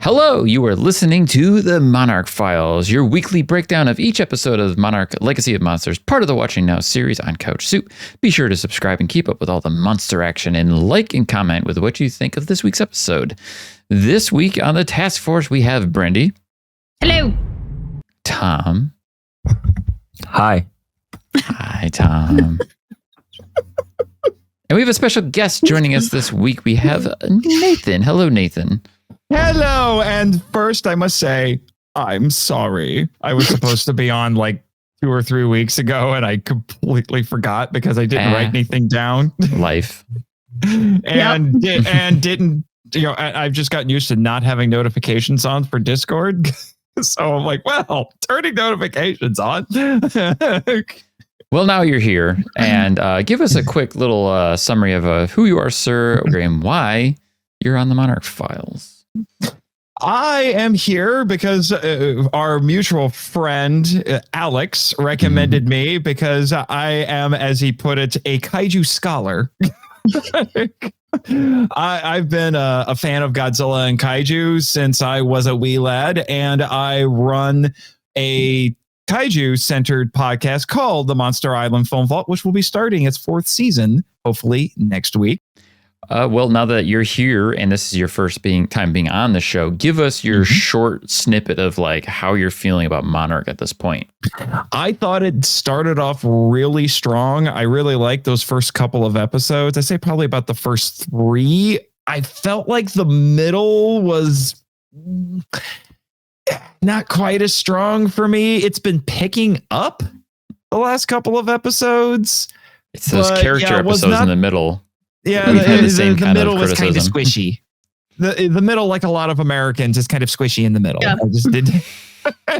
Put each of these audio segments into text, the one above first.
Hello, you are listening to the Monarch Files, your weekly breakdown of each episode of Monarch Legacy of Monsters, part of the Watching Now series on Couch Soup. Be sure to subscribe and keep up with all the monster action, and like and comment with what you think of this week's episode. This week on the task force, we have Brandy. Hello. Tom. Hi. Hi, Tom. And we have a special guest joining us this week. We have Nathan. Hello, Nathan. Hello. And first, I must say, I'm sorry. I was supposed to be on like 2 or 3 weeks ago, and I completely forgot because I didn't write anything down. Life. and didn't, I've just gotten used to not having notifications on for Discord. So I'm like, well, turning notifications on. Well, now you're here, and give us a quick little summary of who you are, sir, and why you're on the Monarch Files. I am here because our mutual friend, Alex, recommended me because I am, as he put it, a Kaiju Scholar. I've been a fan of Godzilla and Kaiju since I was a wee lad, and I run a Kaiju-centered podcast called the Monster Island Film Vault, which will be starting its 4th season, hopefully next week. Well, now that you're here and this is your first time being on the show, give us your short snippet of like how you're feeling about Monarch at this point. I thought it started off really strong. I really liked those first couple of episodes. I say probably about the first 3. I felt like the middle was not quite as strong for me. It's been picking up the last couple of episodes. It's those character episodes in the middle. Yeah, the middle was kind of squishy. The middle, like a lot of Americans, is kind of squishy in the middle. Yeah. I just did.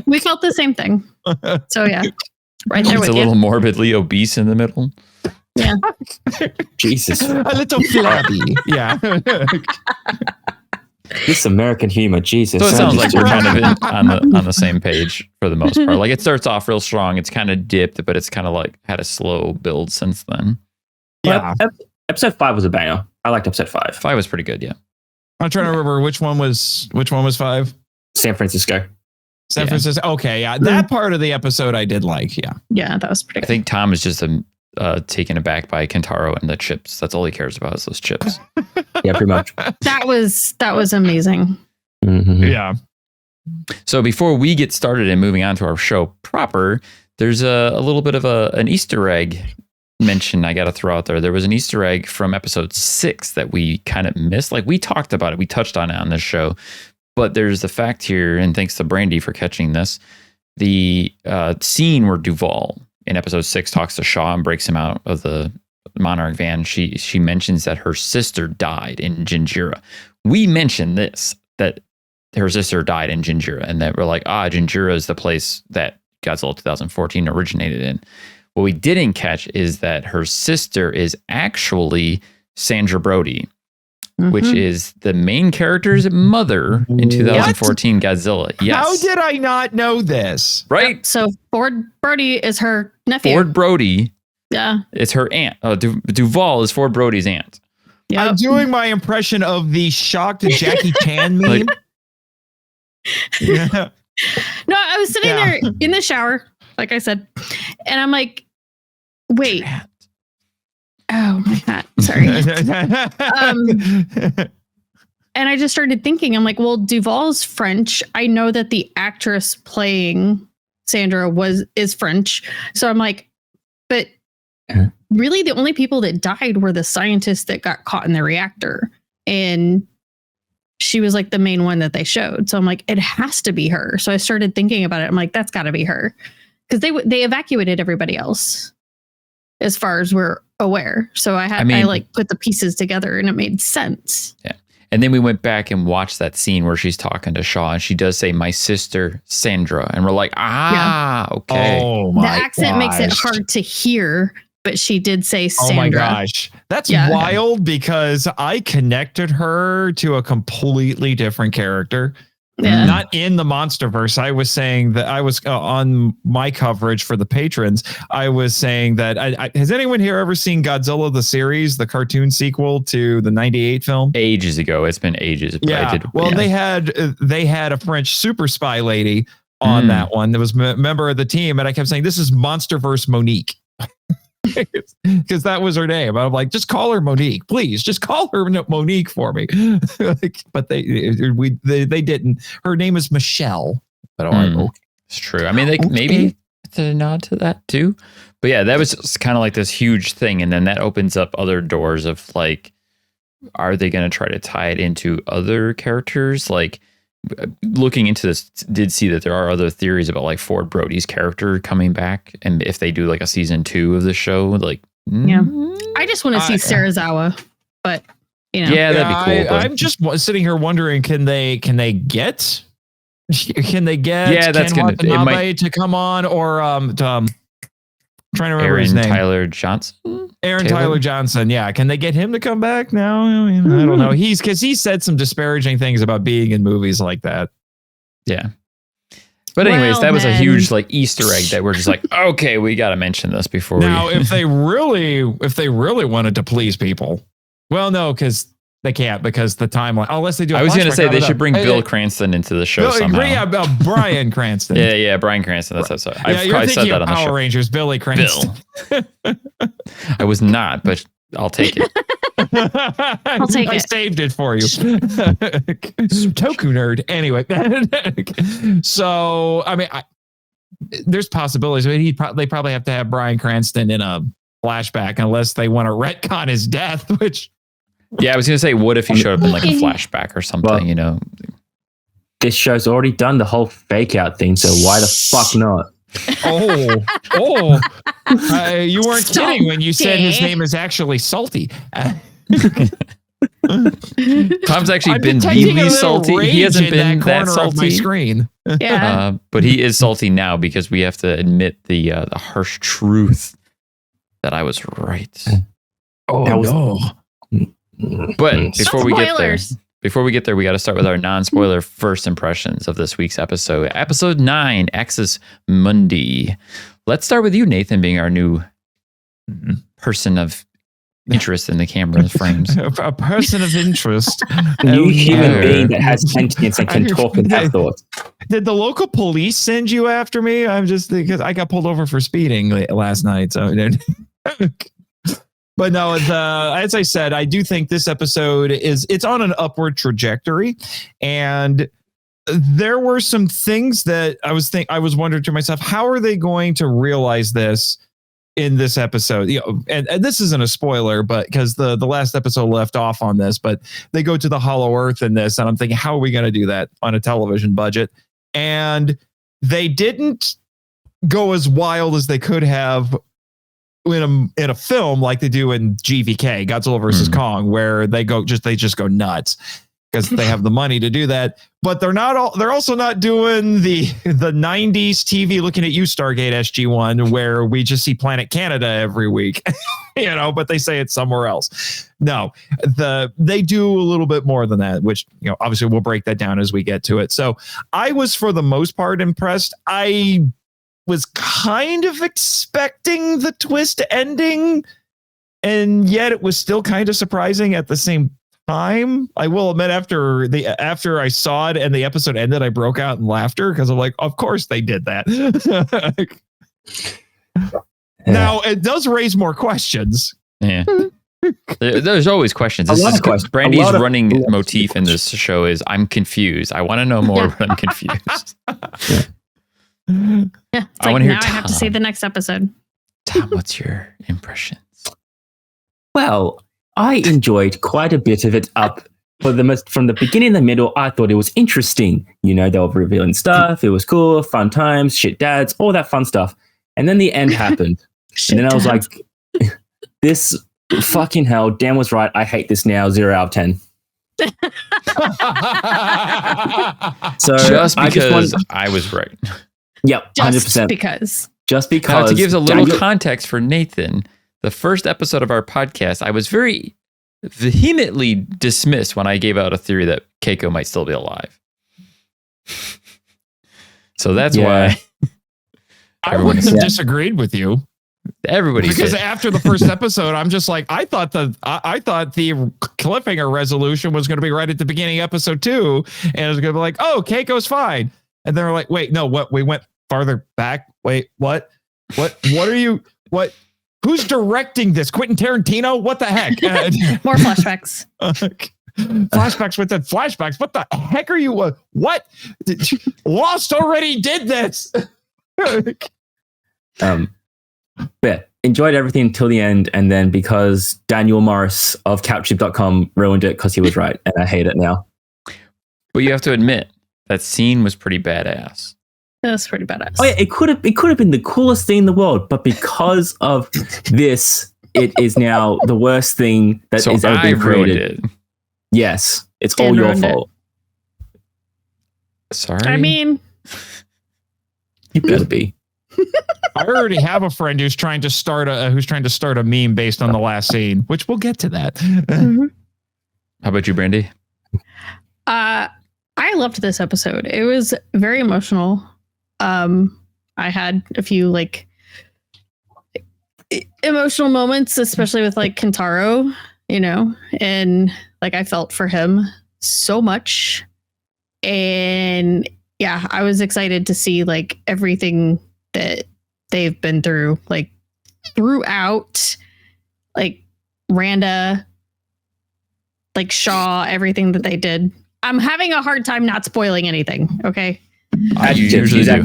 We felt the same thing. So yeah, right there with you. It's a you. little morbidly obese in the middle. Yeah. Jesus. A little flabby. Yeah. This American humor, Jesus. So it sounds like we're kind of on the same page for the most part. Like it starts off real strong. It's kind of dipped, but it's kind of like had a slow build since then. Yeah. Episode 5 was a banger. I liked episode 5. 5 was pretty good, yeah. I'm trying to remember which one was 5. San Francisco. San Francisco. Okay, yeah. That part of the episode I did like, yeah. Yeah, that was pretty good. I think Tom is just taken aback by Kentaro and the chips. That's all he cares about is those chips. Yeah, pretty much. That was amazing. Mm-hmm. Yeah. So before we get started and moving on to our show proper, there's a little bit of an Easter egg mention I got to throw out there. There was an Easter egg from episode 6 that we kind of missed. Like we talked about it. We touched on it on this show, but there's the fact here, and thanks to Brandy for catching this, the scene where Duval in episode 6 talks to Shaw and breaks him out of the Monarch van. She mentions that her sister died in Jinjira. We mentioned this, that her sister died in Jinjira, and that we're like, Jinjira is the place that Godzilla 2014 originated in. What we didn't catch is that her sister is actually Sandra Brody, which is the main character's mother in 2014 Godzilla. Yes. How did I not know this? Right? So Ford Brody is her nephew. Ford Brody. Yeah. It's her aunt. Duval is Ford Brody's aunt. Yep. I'm doing my impression of the shocked Jackie Chan meme. Yeah. No, I was sitting there in the shower, like I said, and I'm like, wait. Oh, my hat. Sorry. And I just started thinking, I'm like, well, Duval's French. I know that the actress playing Sandra is French. So I'm like, but really the only people that died were the scientists that got caught in the reactor. And she was like the main one that they showed. So I'm like, it has to be her. So I started thinking about it. I'm like, that's got to be her. Because they evacuated everybody else, as far as we're aware. So I like put the pieces together and it made sense. Yeah. And then we went back and watched that scene where she's talking to Shaw and she does say, my sister, Sandra. And we're like, okay. Oh my The accent makes it hard to hear, but she did say Sandra. Oh my gosh. That's wild because I connected her to a completely different character. Yeah. Not in the Monsterverse. I was saying that I was on my coverage for the patrons. I was saying that has anyone here ever seen Godzilla the series, the cartoon sequel to the '98 film? Ages ago. It's been ages. Yeah. They had a French super spy lady on that one that was a member of the team, and I kept saying, "This is Monsterverse Monique." Because that was her name. I'm like, just call her Monique, please. Just call her Monique for me. But they didn't. Her name is Michelle. But it's true. I mean, maybe it's a nod to that too. But yeah, that was kind of like this huge thing, and then that opens up other doors of like, are they going to try to tie it into other characters? Like, looking into this, did see that there are other theories about like Ford Brody's character coming back, and if they do like a season 2 of the show, like I just want to see Sarazawa, but yeah, that'd be cool. I'm just sitting here wondering, can they get that's Ken Watanabe to come on, or trying to remember Aaron his name. Tyler Johnson. Yeah. Can they get him to come back now? I don't know. Because he said some disparaging things about being in movies like that. Yeah. But anyways, that was a huge like Easter egg that we're just like, okay, we got to mention this before. Now, if they really wanted to please people, well, no, because they can't, because the timeline, unless they do. I was going to say they should bring Bill Cranston into the show somehow. Yeah, Bryan Cranston. yeah, Bryan Cranston. That's what I've probably said that on the show. Power Rangers, Billy Cranston. I was not, but I'll take it. I saved it for you. Toku nerd. Anyway, so I mean, there's possibilities. I mean, they probably have to have Bryan Cranston in a flashback, unless they want to retcon his death. Which, yeah, I was gonna say, what if he showed up in like a flashback or something? Well, this show's already done the whole fake out thing, so why the fuck not? You weren't kidding when you said his name is actually Salty. Tom's actually been really salty. He hasn't been that salty. Of my screen. Yeah, but he is salty now because we have to admit the harsh truth that I was right. No! But before we get there, we got to start with our non-spoiler first impressions of this week's episode. Episode 9, Axis Mundi. Let's start with you, Nathan, being our new person of interest in the camera frames. A person of interest. A new human being that has sentience and can talk and have thoughts. Did the local police send you after me? I'm just because I got pulled over for speeding last night. So, but no, as I said, I do think this episode it's on an upward trajectory, and there were some things that I was wondering to myself, how are they going to realize this in this episode? And this isn't a spoiler, but because the last episode left off on this, but they go to the Hollow Earth in this, and I'm thinking, how are we going to do that on a television budget? And they didn't go as wild as they could have in a film like they do in GVK, Godzilla versus Kong, where they just go nuts because they have the money to do that. But they're also not doing the 90s TV looking at you Stargate SG-1 where we just see Planet Canada every week, but they say it's somewhere else. No, they do a little bit more than that, which, obviously we'll break that down as we get to it. So I was for the most part impressed. I was kind of expecting the twist ending, and yet it was still kind of surprising at the same time. I will admit, after I saw it and the episode ended, I broke out in laughter because I'm like, of course they did that. Now it does raise more questions. Yeah. There's always questions. Brandy's running motif in this show is I'm confused. I want to know more, but I'm confused. Yeah, I want to hear Tom. I have to see the next episode. Tom, what's your impressions? Well, I enjoyed quite a bit of it from the beginning and the middle. I thought it was interesting. They were revealing stuff. It was cool, fun times, shit dads, all that fun stuff. And then the end happened. And then I was like, this fucking hell, Dan was right. I hate this now. 0 out of 10. So just because I was right. Yep, 100%. Just because. Now, to give a little context for Nathan, the first episode of our podcast, I was very vehemently dismissed when I gave out a theory that Keiko might still be alive. So that's Yeah. why I wouldn't have disagreed with you. everybody Because said, after the first episode, I'm just like, I thought the cliffhanger resolution was going to be right at the beginning of episode 2, and it was going to be like, oh, Keiko's fine, and they're like, wait, no, what? We went farther back. Wait, what? What are you? What? Who's directing this? Quentin Tarantino? What the heck? More flashbacks. Flashbacks within flashbacks. What the heck are you? What? Lost already did this. But enjoyed everything until the end, and then because Daniel Morris of Couchship.com ruined it because he was right, and I hate it now. but you have to admit that scene was pretty badass. That's pretty badass. Oh yeah, it could have been the coolest thing in the world, but because of this, it is now the worst thing that So is ever I been ruined created. it. Yes, it's Dan all your ruined it. fault. Sorry. I mean, You better be. I already have a friend who's trying to start a meme based on the last scene, which we'll get to that. How about you, Brandy? I loved this episode. It was very emotional. I had a few like emotional moments, especially with like Kentaro, and like I felt for him so much. And yeah, I was excited to see like everything that they've been through, like throughout, like Randa, like Shaw, everything that they did. I'm having a hard time not spoiling anything. Okay. You usually do.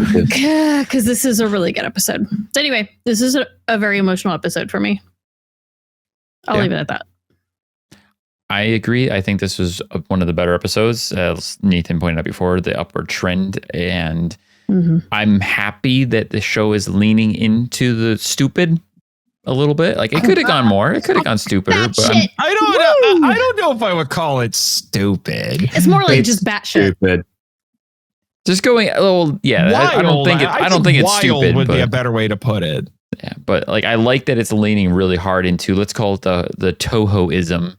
Because this is a really good episode. So anyway, this is a very emotional episode for me. I'll leave it at that. I agree. I think this was one of the better episodes, as Nathan pointed out before, the upward trend. And I'm happy that the show is leaning into the stupid a little bit. Like it could have gone more. It could have gone stupider. But I don't know if I would call it stupid. It's more like just batshit. Stupid. just going, oh yeah, I don't think it's wild stupid. Would but, be a better way to put it. yeah, but like I like that it's leaning really hard into, let's call it the Toho-ism.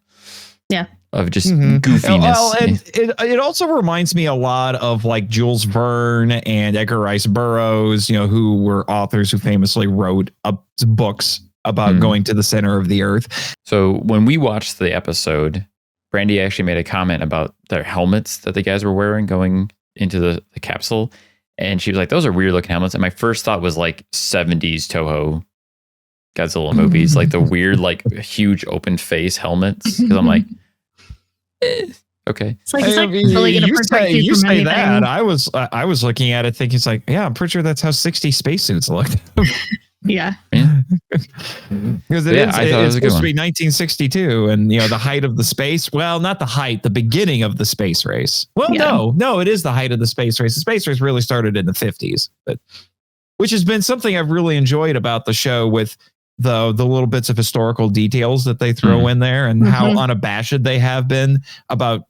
Yeah. Of just goofiness. Well, and it also reminds me a lot of like Jules Verne and Edgar Rice Burroughs, who were authors who famously wrote books about going to the center of the earth. So when we watched the episode, Brandy actually made a comment about their helmets that the guys were wearing going into the capsule. And she was like, those are weird looking helmets. And my first thought was like 70s Toho Godzilla movies, like the weird, like huge open face helmets. Because I'm like, okay. It's like really gonna protect you from anything. That. I was looking at it thinking, it's like, yeah, I'm pretty sure that's how 60 spacesuits looked. Yeah. Because it's supposed to be 1962, and the height of the space. Well, not the height, the beginning of the space race. Well, no, it is the height of the space race. The space race really started in the 50s, but which has been something I've really enjoyed about the show, with the little bits of historical details that they throw in there, and how unabashed they have been about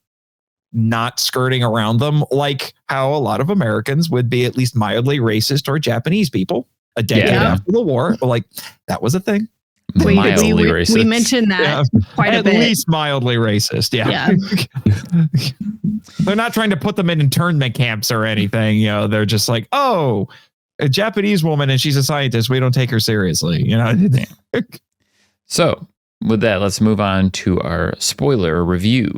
not skirting around them, like how a lot of Americans would be at least mildly racist toward Japanese people a decade after the war. Like that was a thing. We mentioned that quite a bit. At least mildly racist. Yeah. They're not trying to put them in internment camps or anything. They're just like, oh, a Japanese woman and she's a scientist. We don't take her seriously. So with that, let's move on to our spoiler review.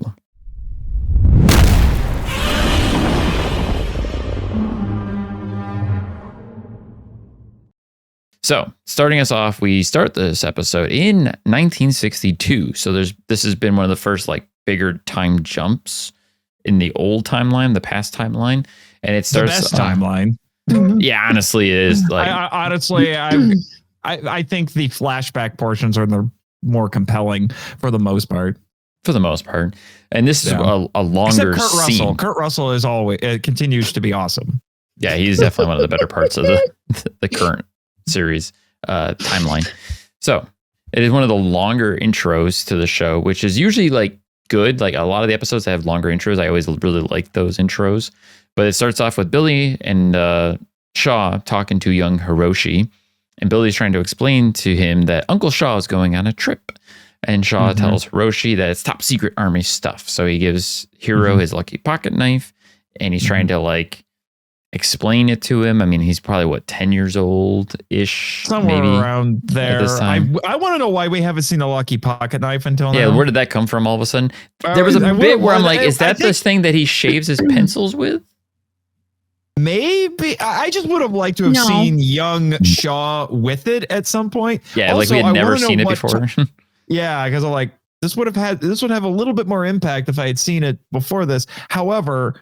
So starting us off, we start this episode in 1962. So this has been one of the first like bigger time jumps in the old timeline, the past timeline. And it starts the best timeline. Yeah, honestly, it is. Like, I think the flashback portions are the more compelling for the most part. And this is a longer Kurt scene. Russell. Kurt Russell is always continues to be awesome. Yeah, he's definitely one of the better parts of the current series timeline. So it is one of the longer intros to the show, which is usually like good. Like a lot of the episodes that have longer intros, I always really like those intros. But it starts off with Billy and Shaw talking to young Hiroshi. And Billy's trying to explain to him that Uncle Shaw is going on a trip. And Shaw tells Hiroshi that it's top secret army stuff. So he gives Hiro his lucky pocket knife. And he's trying to like explain it to him. I mean, he's probably what, 10 years old ish, Somewhere maybe around there. at this time. I want to know why we haven't seen a lucky pocket knife until Yeah, now. where did that come from all of a sudden? There was a bit where I'm like, is that this thing that he shaves his pencils with? Maybe. I just would have liked to have seen young Shaw with it at some point. Yeah, Also, like we had never seen it before. Yeah, because I'm like, this would have a little bit more impact if I had seen it before this. However,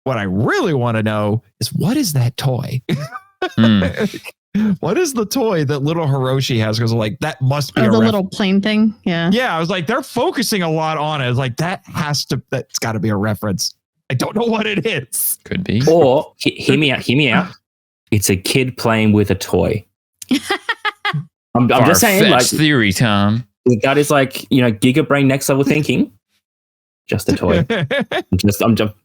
what I really want to know is, what is that toy? What is the toy that little Hiroshi has? Because like, that must be the little plane thing. Yeah. Yeah, I was like, they're focusing a lot on it. It's like, that's got to be a reference. I don't know what it is. Could be. Or hear me out. It's a kid playing with a toy. I'm just saying, like, theory, Tom. That is like, gigabrain next level thinking. Just a toy. I'm just.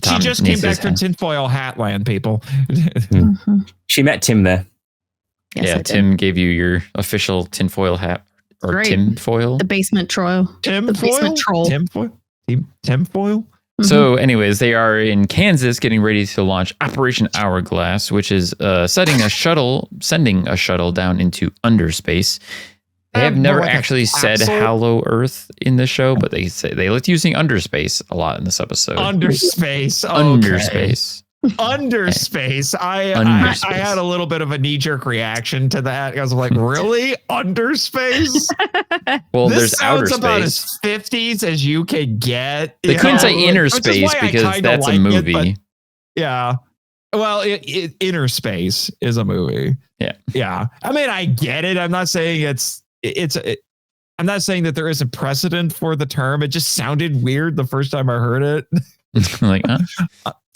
She just came back from tinfoil Hatland, people. She met Tim there. Yes, yeah, Tim gave you your official tinfoil hat. Or Great. tinfoil. The basement troll. Tinfoil? The basement troll. Tinfoil? So anyways, they are in Kansas getting ready to launch Operation Hourglass, which is sending a shuttle down into underspace. They have never actually said Hollow Earth in the show, but they like using underspace a lot in this episode. Underspace. Okay. Underspace. Underspace. I had a little bit of a knee-jerk reaction to that. I was like, really? Underspace? Well, this there's outer sounds about space. as 50s as you can get. They couldn't say inner space because that's a movie. Yeah. Well, Inner Space is a movie. Yeah. Yeah. I mean, I get it. I'm not saying I'm not saying that there isn't precedent for the term. It just sounded weird the first time I heard it. Like, huh?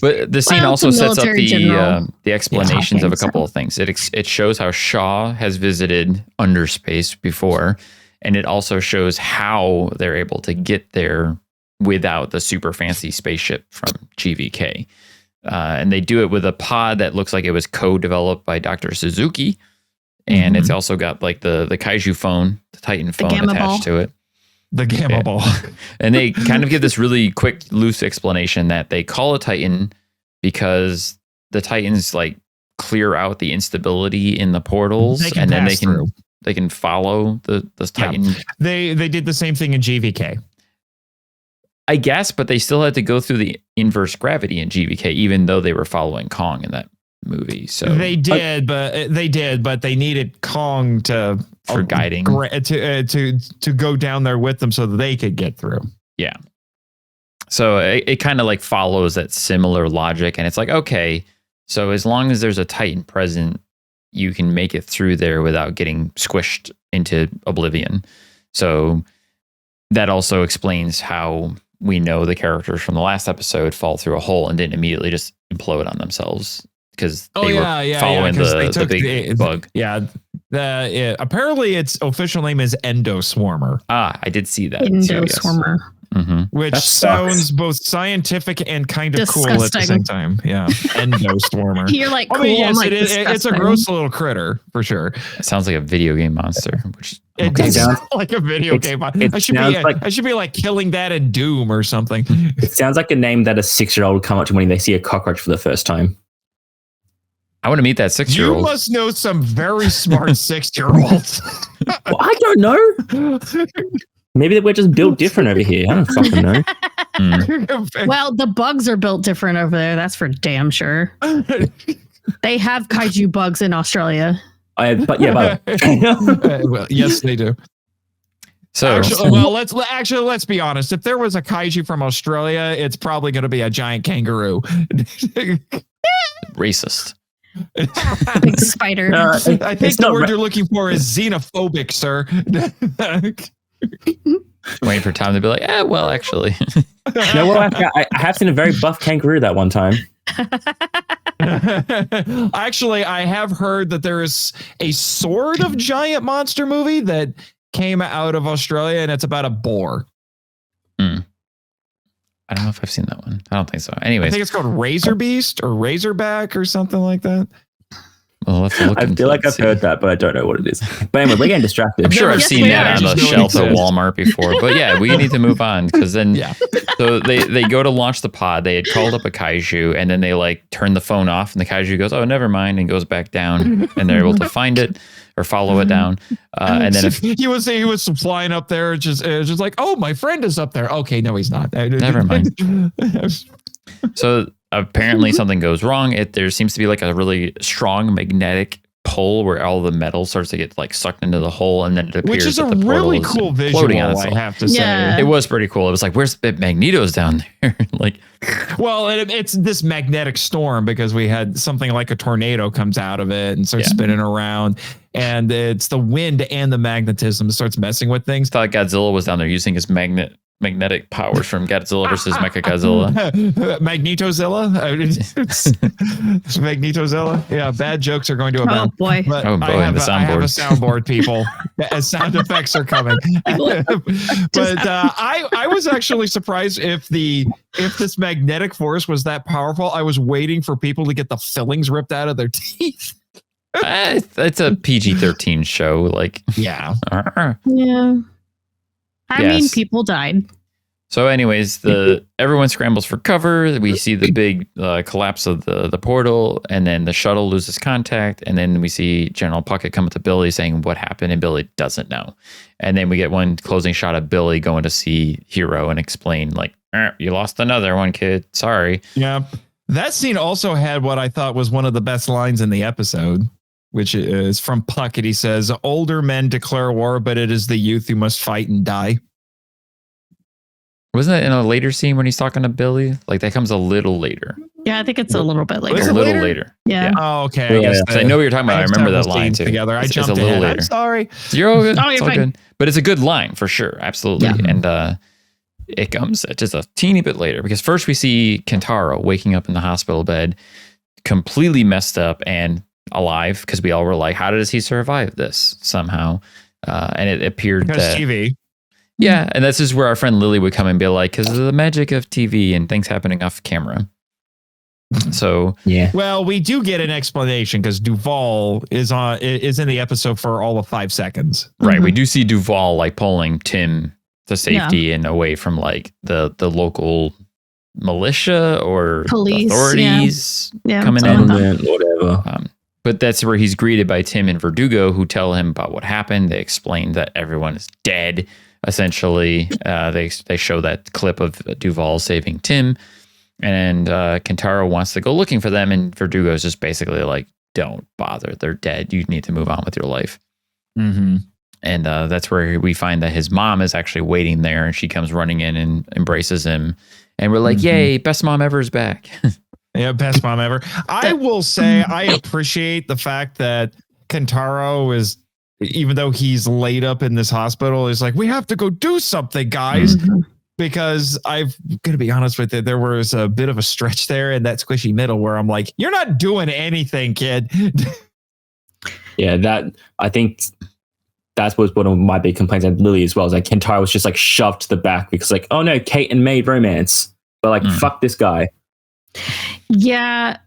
But the scene also sets up the explanations of a couple of things. It shows how Shaw has visited underspace before, and it also shows how they're able to get there without the super fancy spaceship from GVK. And they do it with a pod that looks like it was co-developed by Dr. Suzuki. And it's also got like the Kaiju phone, the Titan phone attached to it. The Gamma Ball. And they kind of give this really quick, loose explanation that they call a Titan because the Titans like clear out the instability in the portals, and then they can follow the Titan. Yeah. They did the same thing in GVK. I guess, but they still had to go through the inverse gravity in GVK, even though they were following Kong in that movie. So they did, but they needed Kong for guiding to go down there with them so that they could get through. Yeah. So it kind of like follows that similar logic, and it's like, okay, so as long as there's a Titan present, you can make it through there without getting squished into oblivion. So that also explains how we know the characters from the last episode fall through a hole and didn't immediately just implode on themselves because they were following the big bug. Yeah. Apparently its official name is Endoswarmer. I did see that. Endoswarmer. Which sounds both scientific and kind of cool at the same time. Yeah. Endoswarmer. You're like, cool. I mean, yes, like, it's a gross little critter for sure. It sounds like a video game monster, which it does sound like a video game. I should be like killing that in Doom or something. It sounds like a name that a 6-year-old would come up to when they see a cockroach for the first time. I want to meet that 6-year-old. You must know some very smart 6-year-olds. Well, I don't know. Maybe we're just built different over here. I don't fucking know. Well, the bugs are built different over there. That's for damn sure. They have kaiju bugs in Australia. But well, yes, they do. So, let's be honest. If there was a kaiju from Australia, it's probably going to be a giant kangaroo. Racist. Big spider. I think the word you're looking for is xenophobic, sir. Waiting for Tom to be like, well, actually. No, well, I have seen a very buff kangaroo that one time. Actually, I have heard that there is a sort of giant monster movie that came out of Australia, and it's about a boar. I don't know if I've seen that one. I don't think so. Anyways, I think it's called Razor Beast or Razorback or something like that. Well, let's look I into feel it like and I've see. heard that, but I don't know what it is. But anyway, we're getting distracted. I'm sure I've Yes, seen we that are. on the Just shelf at really Walmart before. But yeah, we need to move on because then Yeah. so they go to launch the pod. They had called up a kaiju and then they like turn the phone off and the kaiju goes, oh, never mind, and goes back down and they're able to find it or follow it down. And then if, he was flying up there, just like, oh, my friend is up there. Okay, no, he's not. Never mind. So apparently something goes wrong. There seems to be like a really strong magnetic pull where all the metal starts to get like sucked into the hole, and then it appears Which is that a the portal really is cool imploding visual, on I itself. have to say. Yeah. It was pretty cool. It was like, where's Magneto's down there? Like, Well, it's this magnetic storm because we had something like a tornado comes out of it and starts spinning around, and it's the wind and the magnetism starts messing with things. thought Godzilla was down there using his magnetic powers from Godzilla versus Mechagodzilla. Magnetozilla? It's Magnetozilla? Yeah, bad jokes are going to Oh abound. boy. But Oh, boy, I have the I have a soundboard. soundboard, people. As sound effects are coming. But I was actually surprised if this magnetic force was that powerful. I was waiting for people to get the fillings ripped out of their teeth. It's a PG-13 show. Like, Yeah. Yeah. I mean, Yes. people died. So, anyways, everyone scrambles for cover. We see the big collapse of the portal, and then the shuttle loses contact. And then we see General Puckett come up to Billy saying what happened, and Billy doesn't know. And then we get one closing shot of Billy going to see Hero and explain, like, you lost another one, kid. Sorry. Yeah. That scene also had what I thought was one of the best lines in the episode, which is from Puckett. He says, older men declare war, but it is the youth who must fight and die. Wasn't that in a later scene when he's talking to Billy? Like, that comes a little later. Yeah, I think it's a little bit Is later. it A little later? later. Yeah. Oh, okay. I Yeah. guess 'Cause I know what you're talking about. I have remember that several line scenes too. Together. I It's jumped a little ahead. later. I'm sorry. You're all good. Oh, you're It's all fine. good. But it's a good line for sure. Absolutely. Yeah. And it comes just a teeny bit later because first we see Kentaro waking up in the hospital bed, completely messed up and alive because we all were like, how does he survive this somehow? And it appeared Because that TV. yeah, and this is where our friend Lily would come and be like, because of the magic of TV and things happening off camera. So Yeah. Well, we do get an explanation because Duvall is in the episode for all of 5 seconds. right, we Mhm. do see Duvall like pulling Tim to safety and away from like the local militia or Police, authorities Yeah. coming something in. like that. Government, whatever. But that's where he's greeted by Tim and Verdugo, who tell him about what happened. They explain that everyone is dead. Essentially, they show that clip of Duvall saving Tim, and Kentaro wants to go looking for them, and Verdugo is just basically like, "Don't bother. They're dead. You need to move on with your life." Mm-hmm. And that's where we find that his mom is actually waiting there, and she comes running in and embraces him, and we're like, Mhm. "Yay! Best mom ever is back." Yeah, best mom ever. I will say I appreciate the fact that Kentaro is, even though he's laid up in this hospital, is like, we have to go do something, guys. Mhm. Because I'm gonna be honest with you, there was a bit of a stretch there in that squishy middle where I'm like, you're not doing anything, kid. Yeah, that I think that was one of my big complaints at Lily as well. Is like Kentaro was just like shoved to the back because like, oh no, Kate and Maid romance, but like fuck this guy. Yeah.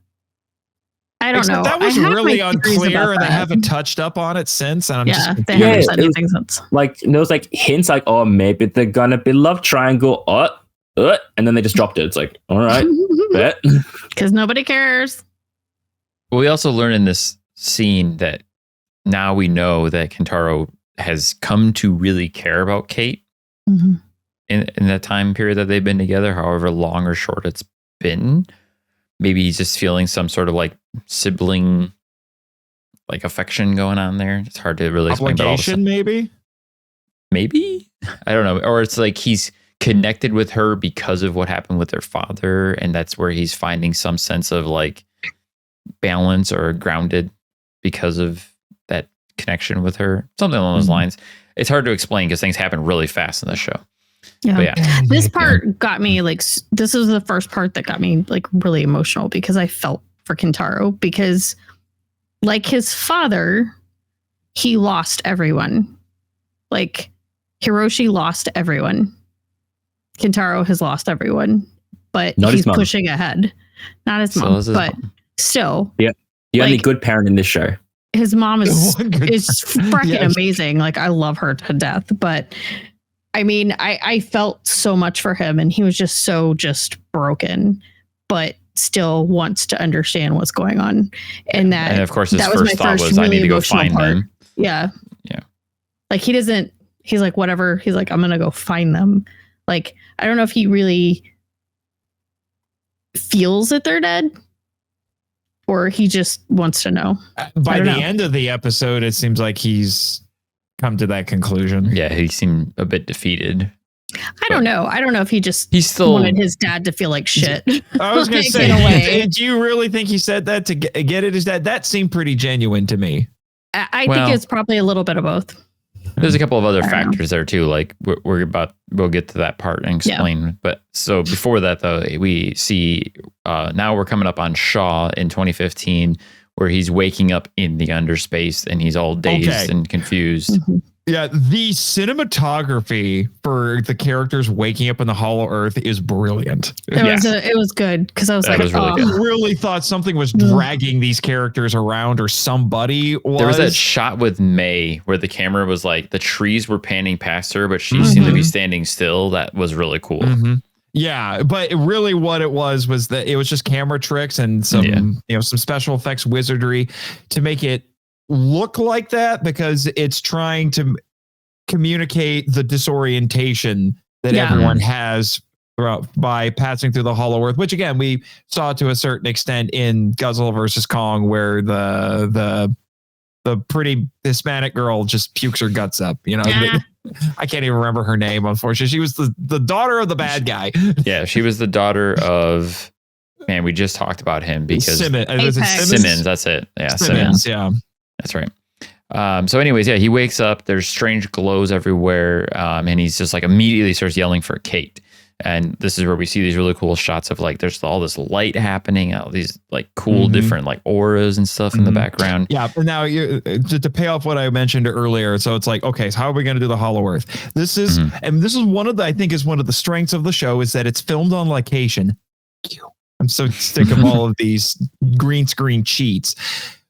I don't Except know. that was I have really my theories unclear, about and they that. haven't touched up on it since. And I'm Yeah, just they Yeah, haven't said it was- anything since. Like there was like hints like, oh maybe they're gonna be love triangle, and then they just dropped it. It's like, all right, bet. Because nobody cares. Well, we also learn in this scene that now we know that Kentaro has come to really care about Kate Mhm. in that time period that they've been together, however long or short it's been. Maybe he's just feeling some sort of like sibling like affection going on there. It's hard to really explain. But all of a obligation, sudden, maybe. maybe, I don't know. Or it's like he's connected with her because of what happened with their father. And that's where he's finding some sense of like balance or grounded because of that connection with her. Something along those Mhm. lines. It's hard to explain because things happen really fast in the show. Yeah. But yeah, This part got me like, this is the first part that got me like really emotional because I felt for Kentaro because like his father, he lost everyone. Like Hiroshi lost everyone. Kentaro has lost everyone, but Not his he's mom. pushing ahead. Not his So mom, is his but mom. still. Yeah. The only Like- good parent in this show. His mom is One good- freaking Yes. amazing. Like I love her to death. But I mean, I felt so much for him, and he was just broken, but still wants to understand what's going on. And And of course, his that was first my thought first was, I really need to go emotional find part. them. Yeah. Yeah. Like he's like, whatever. He's like, I'm going to go find them. Like, I don't know if he really feels that they're dead or he just wants to know. By don't the know. end of the episode, it seems like he's come to that conclusion. Yeah, he seemed a bit defeated. I don't know. I don't know if he just He's still wanted his dad to feel like shit. I was going Like, to say, in a way. do you really think he said that to get it? Is that seemed pretty genuine to me? I Well- think it's probably a little bit of both. There's a couple of other I don't know. factors there too. Like we'll get to that part and explain. But so before that though, we see now we're coming up on Shaw in 2015, where he's waking up in the underspace and he's all dazed Okay. and confused. Mhm. Yeah, the cinematography for the characters waking up in the Hollow Earth is brilliant. It was good because I was That like, was really oh, good. I really thought something was dragging these characters around, or somebody was. There was that shot with May where the camera was like the trees were panning past her, but she seemed to be standing still. That was really cool. Mhm. Yeah, but really what it was that it was just camera tricks and some some special effects wizardry to make it look like that, because it's trying to communicate the disorientation that Yeah. everyone has by passing through the Hollow Earth, which again we saw to a certain extent in Godzilla versus Kong, where the pretty Hispanic girl just pukes her guts up. Nah. I can't even remember her name, unfortunately. She was the daughter of the bad guy. Yeah, she was the daughter of we just talked about him because Simmons. Apex. Simmons, that's it. Yeah, Simmons, yeah. That's right. So anyways, he wakes up, there's strange glows everywhere. And he's just like immediately starts yelling for Kate. And this is where we see these really cool shots of like, there's all this light happening, all these like cool different like auras and stuff in the background. Yeah. But now to pay off what I mentioned earlier. So it's like, okay, so how are we going to do the Hollow Earth? This is one of the, I think is one of the strengths of the show is that it's filmed on location. I'm so sick of all of these green screen cheats.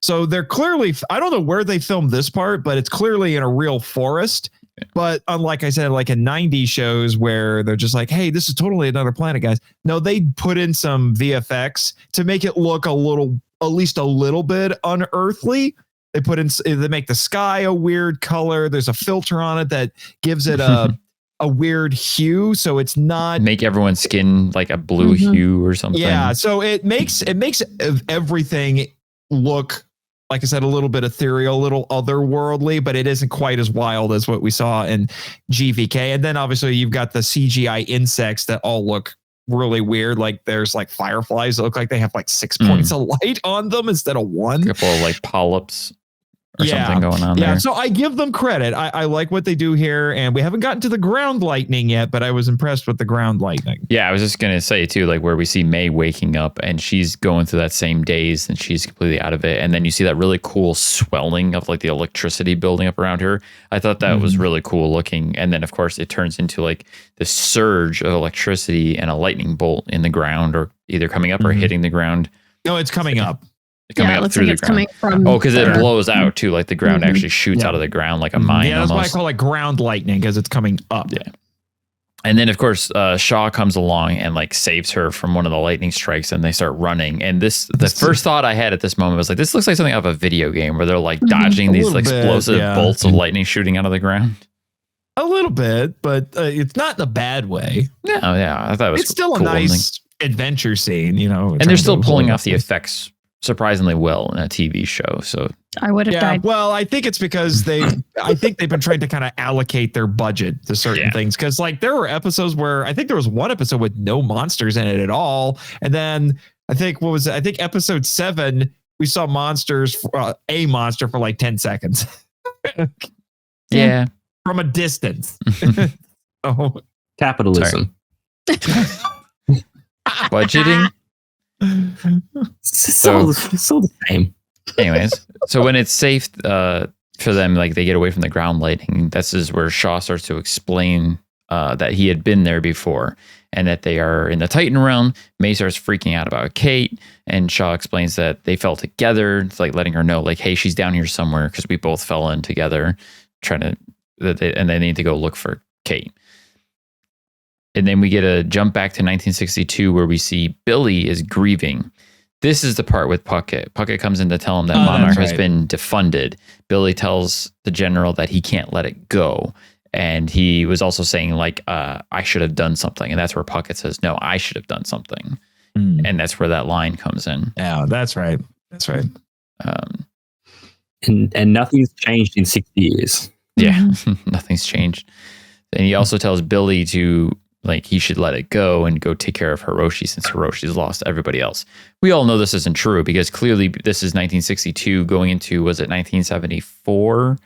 So they're clearly, I don't know where they filmed this part, but it's clearly in a real forest. But unlike I said, like in 90s shows where they're just like, hey, this is totally another planet, guys. No, they put in some VFX to make it look at least a little bit unearthly. They make the sky a weird color. There's a filter on it that gives it a weird hue. So it's not Make everyone's skin like a blue hue or something. Yeah, so it makes everything look, like I said, a little bit ethereal, a little otherworldly, but it isn't quite as wild as what we saw in GVK. And then obviously you've got the CGI insects that all look really weird. Like there's like fireflies that look like they have like 6 points of light on them instead of one. A couple of like polyps or something going on there. So I give them credit. I like what they do here, and we haven't gotten to the ground lightning yet, but I was impressed with the ground lightning. Yeah, I was just gonna say too, like where we see May waking up and she's going through that same daze and she's completely out of it, and then you see that really cool swelling of like the electricity building up around her. I thought that was really cool looking, and then of course it turns into like this surge of electricity and a lightning bolt in the ground, or either coming up or hitting the ground. No, it's coming up. Coming it up looks through like the it's ground. coming from Because it there. blows out too, like the ground actually shoots out of the ground like a mine. Yeah, that's almost. why I call it ground lightning, because it's coming up. Yeah. And then of course Shaw comes along and like saves her from one of the lightning strikes, and they start running. And the first thought I had at this moment was like, this looks like something out of a video game where they're like dodging these little bit, explosive yeah. bolts of lightning shooting out of the ground. A little bit, but it's not in a bad way. Yeah, I thought it was It's still a cool. nice adventure scene, And they're still pulling off the effects surprisingly well in a TV show. So I would have died. Well, I think it's because I think they've been trying to kind of allocate their budget to certain things. Cause like there were episodes where I think there was one episode with no monsters in it at all. And then I think episode 7, we saw monsters, a monster for like 10 seconds. yeah. From a distance. Oh, Capitalism. Budgeting. It's all the same. Anyways, so when it's safe for them, like they get away from the ground lightning, this is where Shaw starts to explain that he had been there before, and that they are in the Titan realm. May starts freaking out about Kate, and Shaw explains that they fell together. It's like letting her know, like, hey, she's down here somewhere because we both fell in together, and they need to go look for Kate. And then we get a jump back to 1962 where we see Billy is grieving. This is the part with Puckett. Puckett comes in to tell him that Monarch has been defunded. Billy tells the general that he can't let it go. And he was also saying, like, I should have done something. And that's where Puckett says, no, I should have done something. And that's where that line comes in. Yeah, that's right. That's right. And nothing's changed in 60 years. Yeah, nothing's changed. And he also tells Billy to, like, he should let it go and go take care of Hiroshi since Hiroshi's lost everybody else. We all know this isn't true because clearly this is 1962 going into, was it 1974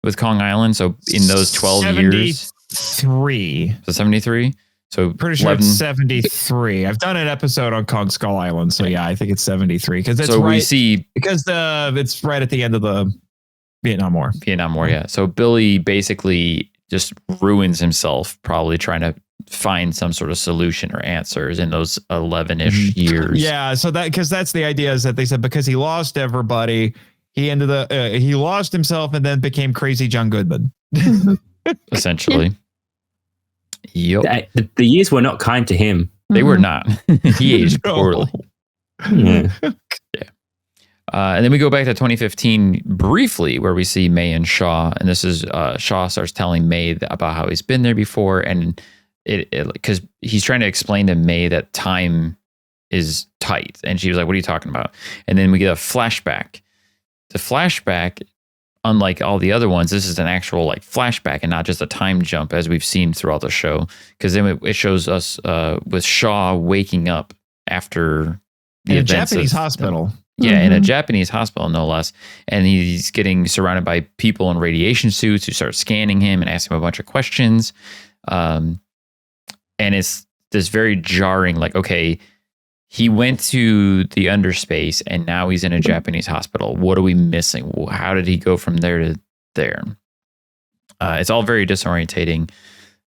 with Kong Island? So in those 12 years. 73. So 73? So pretty sure it's 73. I've done an episode on Kong Skull Island. So yeah, I think it's 73 because it's we see because it's right at the end of the Vietnam War. Yeah. So Billy basically just ruins himself, probably trying to find some sort of solution or answers in those 11-ish years. Yeah, so because that's the idea, is that they said because he lost everybody, he lost himself and then became crazy John Goodman. Essentially. Yep. The years were not kind to him. They were not. He aged poorly. Yeah. And then we go back to 2015 briefly, where we see May and Shaw, and this is Shaw starts telling May about how he's been there before, and it because he's trying to explain to May that time is tight, and she was like, "What are you talking about?" And then we get a flashback. The flashback, unlike all the other ones, this is an actual like flashback and not just a time jump as we've seen throughout the show. Because then it shows us with Shaw waking up after the in a Japanese hospital. Yeah, in a Japanese hospital, no less. And he's getting surrounded by people in radiation suits who start scanning him and asking him a bunch of questions. And it's this very jarring, like, okay, he went to the underspace and now he's in a Japanese hospital. What are we missing? How did he go from there to there? It's all very disorientating.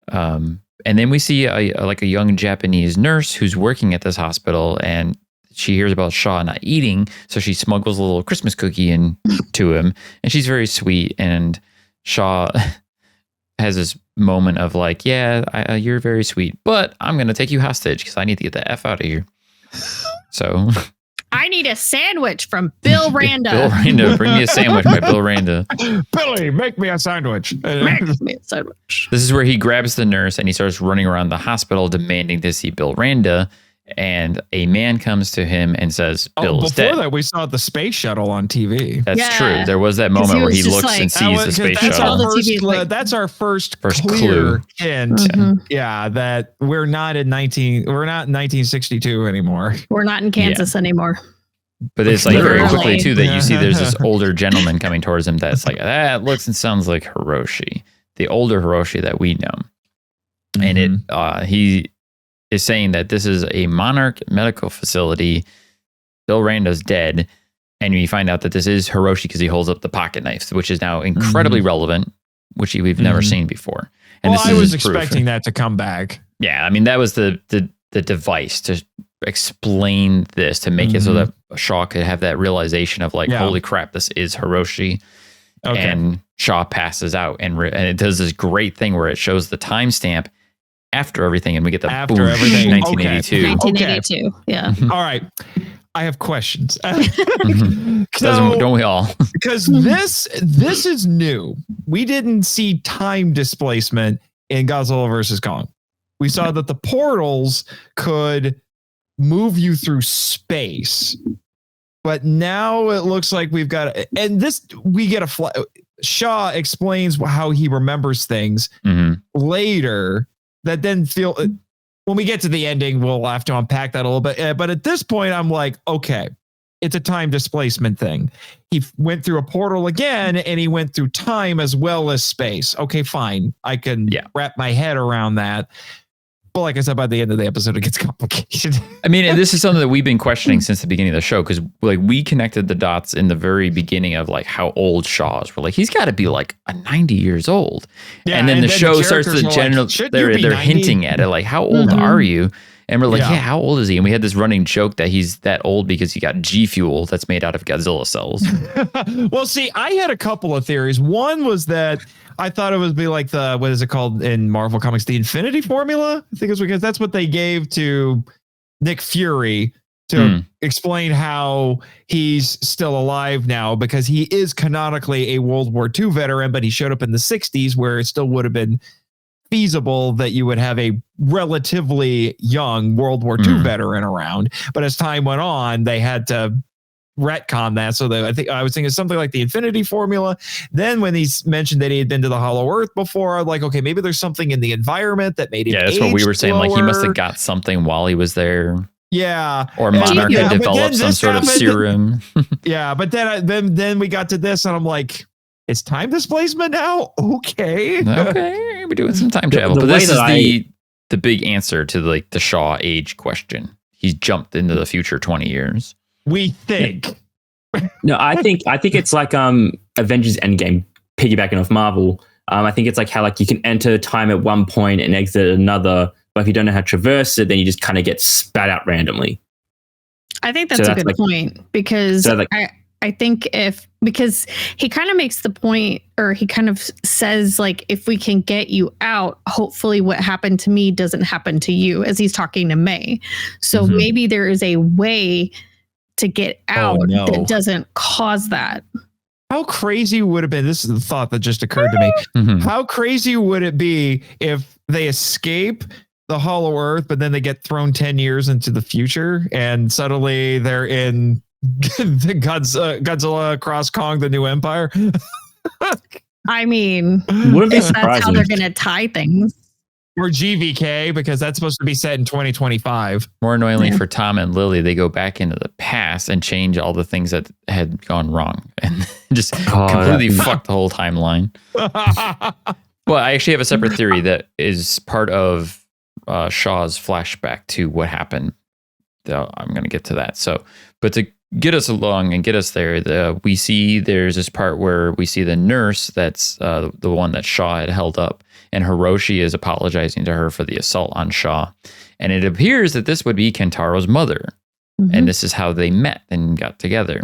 And then we see a young Japanese nurse who's working at this hospital, and she hears about Shaw not eating, so she smuggles a little Christmas cookie into him, and she's very sweet. And Shaw has this moment of like, yeah, you're very sweet, but I'm going to take you hostage because I need to get the F out of here. So I need a sandwich from Bill Randa. Bill Randa, bring me a sandwich by Bill Randa. Billy, make me a sandwich. Make me a sandwich. This is where he grabs the nurse and he starts running around the hospital demanding to see Bill Randa. And a man comes to him and says, Bill's dead. Before that, we saw the space shuttle on TV. That's true. There was that moment where he looks and sees the space shuttle. That's our first clue hint. Yeah, that we're not in 1962 anymore. We're not in Kansas anymore. But it's like very quickly too that you see there's this older gentleman coming towards him that's like, that looks and sounds like Hiroshi, the older Hiroshi that we know. And he is saying that this is a Monarch medical facility. Bill Randa's dead, and we find out that this is Hiroshi because he holds up the pocket knife, which is now incredibly relevant, which we've never seen before. And I was expecting that to come back. Yeah, I mean that was the device to explain this, to make it so that Shaw could have that realization of like, holy crap, this is Hiroshi. Okay. And Shaw passes out, and it does this great thing where it shows the timestamp after everything, and we get the after everything 1982. 1982. Yeah. All right. I have questions. Don't we all? Because this is new. We didn't see time displacement in Godzilla versus Kong. We saw that the portals could move you through space, but now it looks like we get Shaw explains how he remembers things later. That then when we get to the ending, we'll have to unpack that a little bit. But at this point, I'm like, okay, it's a time displacement thing. He went through a portal again, and he went through time as well as space. Okay, fine. I can wrap my head around that. But like I said, by the end of the episode, it gets complicated. I mean, and this is something that we've been questioning since the beginning of the show, because like we connected the dots in the very beginning of like how old Shaw is. We're like, he's got to be like 90 years old. Yeah, and then the show starts to general. Like, they're hinting at it, like, how old are you? And we're like, yeah, how old is he? And we had this running joke that he's that old because he got G Fuel that's made out of Godzilla cells. Well, see, I had a couple of theories. One was that I thought it would be like the, what is it called in Marvel Comics? The Infinity Formula? I think it's because that's what they gave to Nick Fury to explain how he's still alive now, because he is canonically a World War II veteran, but he showed up in the 60s where it still would have been feasible that you would have a relatively young World War II veteran around. But as time went on, they had to retcon that. So that I was thinking something like the Infinity Formula. Then when he mentioned that he had been to the Hollow Earth before, I'm like, okay, maybe there's something in the environment that made him that's what we were saying. Like he must have got something while he was there. Yeah. Or Monarch had developed some sort of serum. Yeah. But then we got to this and I'm like, it's time displacement now? Okay. We're doing some time travel. But this is the big answer to like the Shaw age question. He's jumped into the future 20 years. We think. No, I think it's like Avengers Endgame, piggybacking off Marvel. I think it's like how like you can enter time at one point and exit at another, but if you don't know how to traverse it, then you just kind of get spat out randomly. I think that's a good point, because I think because he kind of makes the point, or he kind of says like, if we can get you out, hopefully what happened to me doesn't happen to you, as he's talking to May. So maybe there is a way to get out that doesn't cause that. How crazy would it have been? This is the thought that just occurred to me. How crazy would it be if they escape the Hollow Earth, but then they get thrown 10 years into the future and suddenly they're in the Godzilla Cross Kong, the New Empire? I mean, wouldn't be surprising. That's how they're going to tie things. Or GVK, because that's supposed to be set in 2025. More annoyingly for Tom and Lily, they go back into the past and change all the things that had gone wrong and just completely fuck the whole timeline. Well, I actually have a separate theory that is part of Shaw's flashback to what happened. I'm going to get to that. So, but to get us along and get us there, we see there's this part where we see the nurse that's the one that Shaw had held up, and Hiroshi is apologizing to her for the assault on Shaw. And it appears that this would be Kentaro's mother. And this is how they met and got together.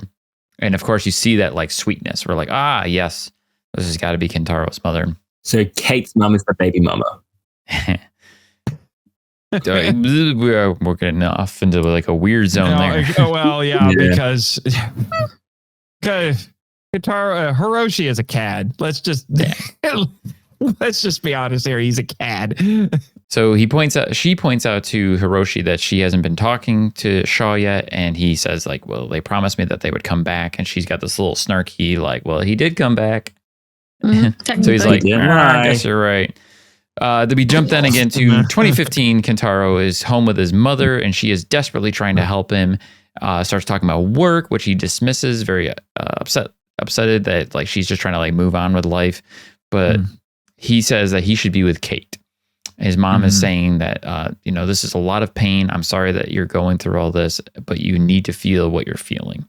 And of course, you see that like sweetness. We're like, yes, this has got to be Kentaro's mother. So Kate's mom is the baby mama. We're getting off into like a weird zone there. Well, yeah, because Hiroshi is a cad. Let's just be honest here. He's a cad. So she points out to Hiroshi that she hasn't been talking to Shaw yet, and he says like, well, they promised me that they would come back, and she's got this little snarky like, well, he did come back. So he's like, I guess you're right. Then we jump then again to 2015. Kentaro is home with his mother, and she is desperately trying to help him. Starts talking about work, which he dismisses, very upsetted that like she's just trying to like move on with life. But he says that he should be with Kate. His mom is saying that this is a lot of pain. I'm sorry that you're going through all this, but you need to feel what you're feeling.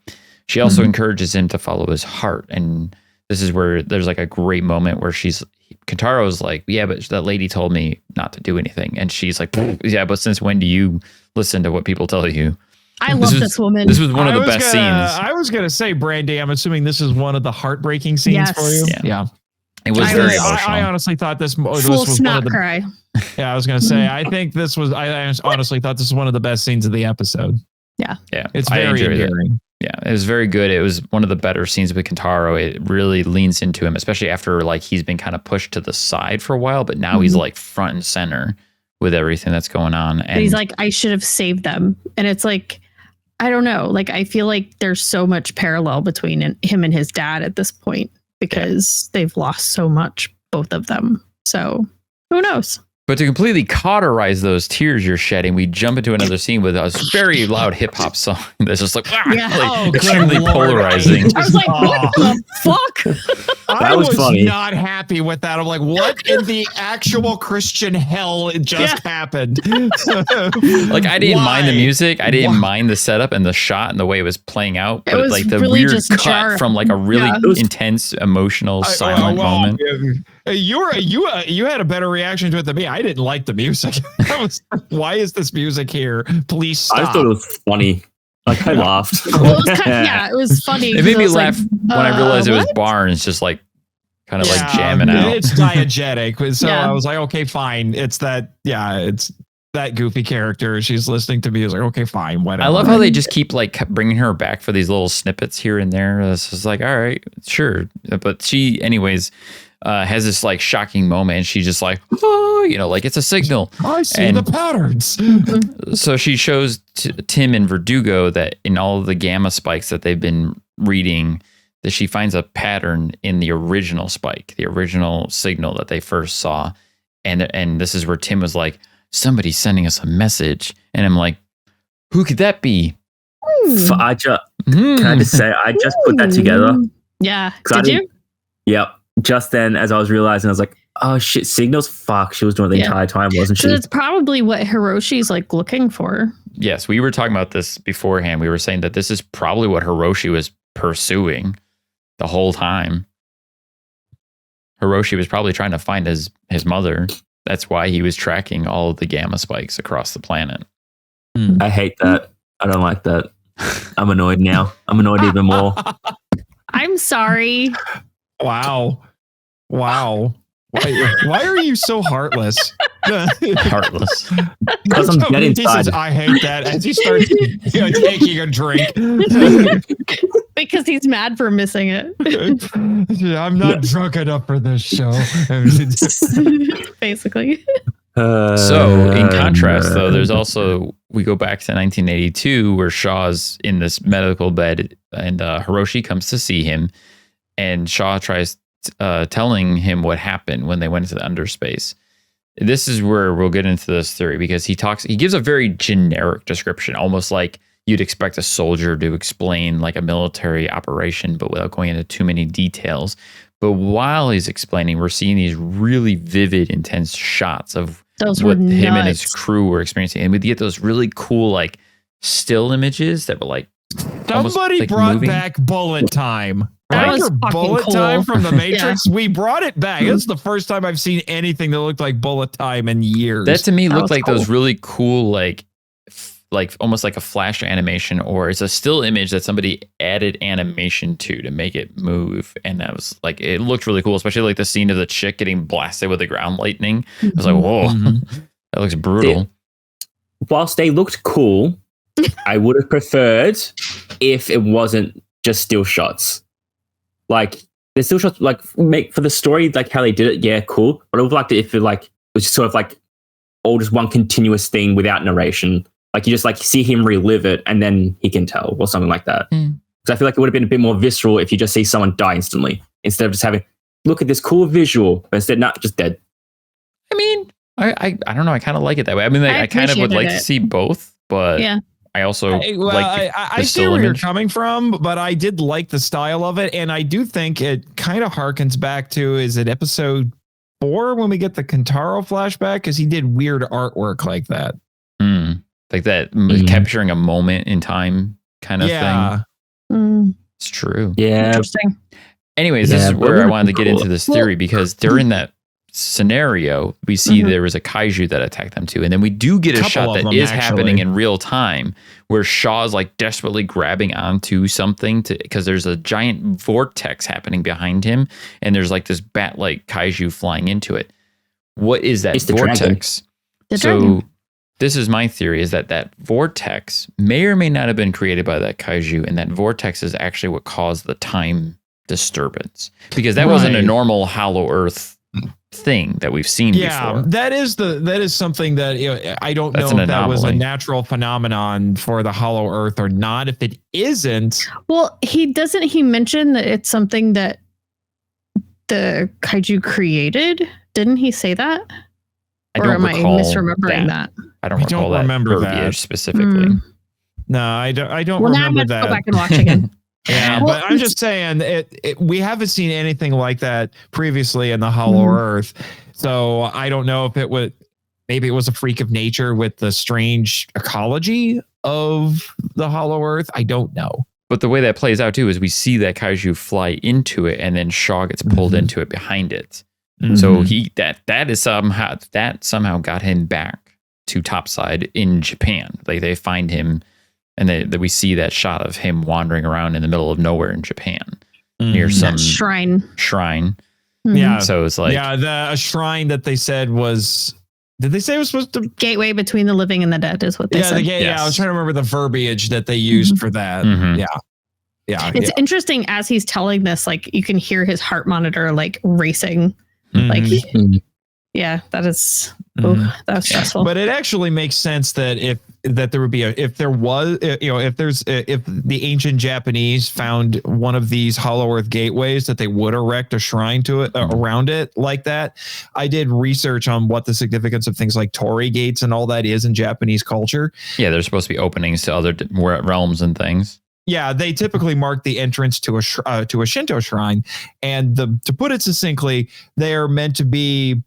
She also encourages him to follow his heart, and this is where there's like a great moment where Kentaro's like, yeah, but that lady told me not to do anything. And she's like, yeah, but since when do you listen to what people tell you? I love this woman. This was one of the best scenes. I was going to say, Brandy, I'm assuming this is one of the heartbreaking scenes for you. Yeah. It was very emotional. I honestly thought this was one of the cry. Yeah, I was going to say, I think this was, I honestly thought this was one of the best scenes of the episode. Yeah. Yeah. It's very endearing. Yeah, it was very good. It was one of the better scenes with Kentaro. It really leans into him, especially after like he's been kind of pushed to the side for a while, but now he's like front and center with everything that's going on. And he's like, I should have saved them. And it's like, I don't know. Like, I feel like there's so much parallel between him and his dad at this point because they've lost so much, both of them. So who knows? But to completely cauterize those tears you're shedding, we jump into another scene with a very loud hip hop song that's just like, extremely polarizing. I was like, what the fuck? I was funny. not happy with that. I'm like, what in the actual Christian hell just happened? Like, I didn't mind the music. I didn't mind the setup and the shot and the way it was playing out. But was like the really weird just cut jarring. from like a really intense, emotional, silent moment. You had a better reaction to it than me. I didn't like the music. Why is this music here? Please stop. I thought it was funny. Like, I laughed. Well, it was it was funny. It made me laugh like, when I realized it was what? Barnes just like kind of like jamming out. It's diegetic. So I was like, okay, fine. It's that goofy character. She's listening to me. I was like, okay, fine, whatever. I love how they just keep like bringing her back for these little snippets here and there. It's just like, all right, sure. But she, anyways, has this like shocking moment. And she's just like, oh, like it's a signal. I see the patterns. So she shows Tim and Verdugo that in all of the gamma spikes that they've been reading, that she finds a pattern in the original spike, the original signal that they first saw. And this is where Tim was like, somebody's sending us a message. And I'm like, who could that be? Can I just say, I just put that together. Yeah. Did you? Yep. Just then, as I was realizing, I was like, oh shit, Signal's fuck. She was doing the entire time, wasn't she? So it's probably what Hiroshi's like looking for. Yes, we were talking about this beforehand. We were saying that this is probably what Hiroshi was pursuing the whole time. Hiroshi was probably trying to find his mother. That's why he was tracking all of the gamma spikes across the planet. I hate that. I don't like that. I'm annoyed now. I'm annoyed even more. I'm sorry. Wow. Why are you so heartless? Heartless. Because I'm dead inside. Says, I hate that as he starts taking a drink. Because he's mad for missing it. I'm not drunk enough for this show. Basically. So in contrast, though, there's also, we go back to 1982 where Shaw's in this medical bed and Hiroshi comes to see him. And Shaw tries telling him what happened when they went into the underspace. This is where we'll get into this theory because he gives a very generic description, almost like you'd expect a soldier to explain like a military operation, but without going into too many details. But while he's explaining, we're seeing these really vivid, intense shots of what him and his crew were experiencing. And we get those really cool, like still images that were like, somebody like brought moving. back bullet time. That Remember was bullet cool. time from the Matrix? We brought it back. It's the first time I've seen anything that looked like bullet time in years. That to me looked was like cool. those really cool, like almost like a flash animation, or it's a still image that somebody added animation to make it move. And that was like, it looked really cool, especially like the scene of the chick getting blasted with the ground lightning. I was like, whoa, that looks brutal. Whilst they looked cool, I would have preferred if it wasn't just still shots. Like the still shots, like make for the story, like how they did it. Yeah, cool. But I would like to if it like was sort of like all just one continuous thing without narration. Like you just like see him relive it and then he can tell or something like that. Because I feel like it would have been a bit more visceral if you just see someone die instantly instead of just having look at this cool visual, but instead not just dead. I mean, I don't know. I kind of like it that way. I mean, I kind of would like to see both, but yeah. I also I see where you're coming from, but I did like the style of it, and I do think it kind of harkens back to, is it episode 4 when we get the Kentaro flashback? Because he did weird artwork like that. Like that, capturing a moment in time kind of thing. It's true. Yeah. Interesting. Anyways, this is where I wanted to get into this theory because during that scenario, we see there was a kaiju that attacked them too. And then we do get a shot that is happening in real time where Shaw's like desperately grabbing onto something because there's a giant vortex happening behind him. And there's like this bat-like kaiju flying into it. What is that vortex? So this is my theory, is that vortex may or may not have been created by that kaiju. And that vortex is actually what caused the time disturbance because that wasn't a normal Hollow Earth thing that we've seen before. That is something that I don't know if that was a natural phenomenon for the Hollow Earth or not. If it isn't, well, he mention that it's something that the kaiju created? Didn't he say that? Or am I misremembering that? I don't recall that remember verbiage that. well. No, I don't Well, now remember I'm that. Go back and watch again. Yeah, Well, but I'm just saying we haven't seen anything like that previously in the Hollow Earth. So I don't know if maybe it was a freak of nature with the strange ecology of the Hollow Earth. I don't know. But the way that plays out too is we see that kaiju fly into it, and then Shaw gets pulled into it behind it. So that somehow got him back to topside in Japan. Like they find him, and we see that shot of him wandering around in the middle of nowhere in Japan near some shrine. Yeah. So it's like a shrine that they said was. Did they say it was supposed to gateway between the living and the dead is what they said. Yeah, I was trying to remember the verbiage that they used for that. Yeah. It's interesting as he's telling this, like you can hear his heart monitor like racing. Like that is that was stressful. But it actually makes sense that if the ancient Japanese found one of these Hollow Earth gateways, that they would erect a shrine to it around it like that. I did research on what the significance of things like torii gates and all that is in Japanese culture. Yeah, there's supposed to be openings to other realms and things. Yeah, they typically mark the entrance to a Shinto shrine, and to put it succinctly, they are meant to be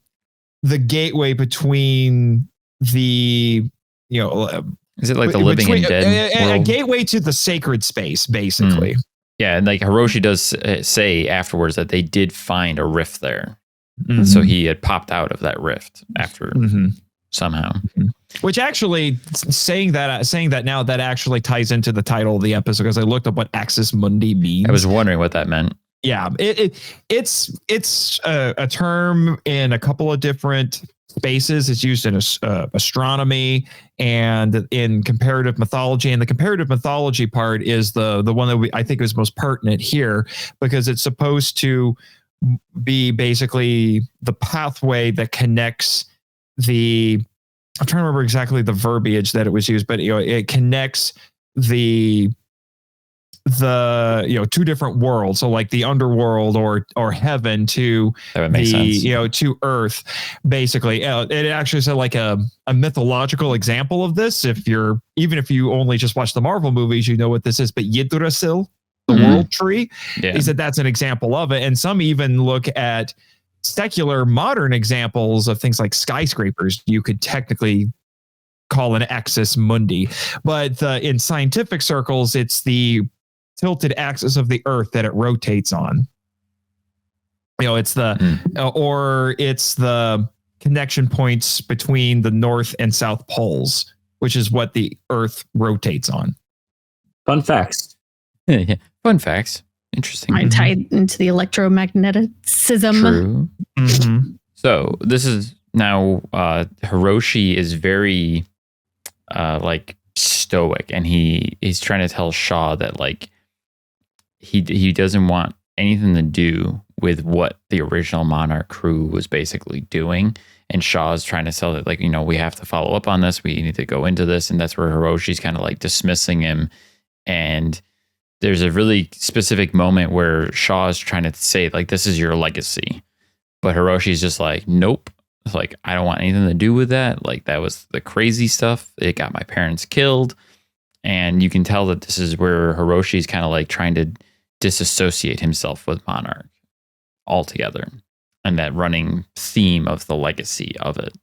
the gateway between the is it like the living and dead a gateway to the sacred space, basically. Yeah, and like Hiroshi does say afterwards that they did find a rift there, so he had popped out of that rift after somehow. Which actually, saying that now, that actually ties into the title of the episode, because I looked up what Axis Mundi means. I was wondering what that meant. Yeah, it's a term in a couple of different spaces. It's used in astronomy and in comparative mythology. And the comparative mythology part is the one that I think is most pertinent here, because it's supposed to be basically the pathway that connects I'm trying to remember exactly the verbiage that it was used, but it connects the two different worlds. So like the underworld or heaven to to earth, basically. It actually said like a mythological example of this. Even if you only just watch the Marvel movies, you know what this is. But Yggdrasil, the world tree, he said that's an example of it. And some even look at secular modern examples of things like skyscrapers. You could technically call an axis mundi, but in scientific circles, it's the tilted axis of the earth that it rotates on. It's it's the connection points between the north and south poles, which is what the earth rotates on. Fun facts. Yeah. Fun facts. Interesting. I tied into the electromagneticism. True. So this is now Hiroshi is very like stoic, and he's trying to tell Shaw that like he doesn't want anything to do with what the original Monarch crew was basically doing. And Shaw's trying to sell that, like, we have to follow up on this. We need to go into this. And that's where Hiroshi's kind of like dismissing him. And there's a really specific moment where Shaw is trying to say, like, this is your legacy. But Hiroshi's just like, nope. It's like, I don't want anything to do with that. Like, that was the crazy stuff. It got my parents killed. And you can tell that this is where Hiroshi's kind of like trying to disassociate himself with Monarch altogether. And that running theme of the legacy of it.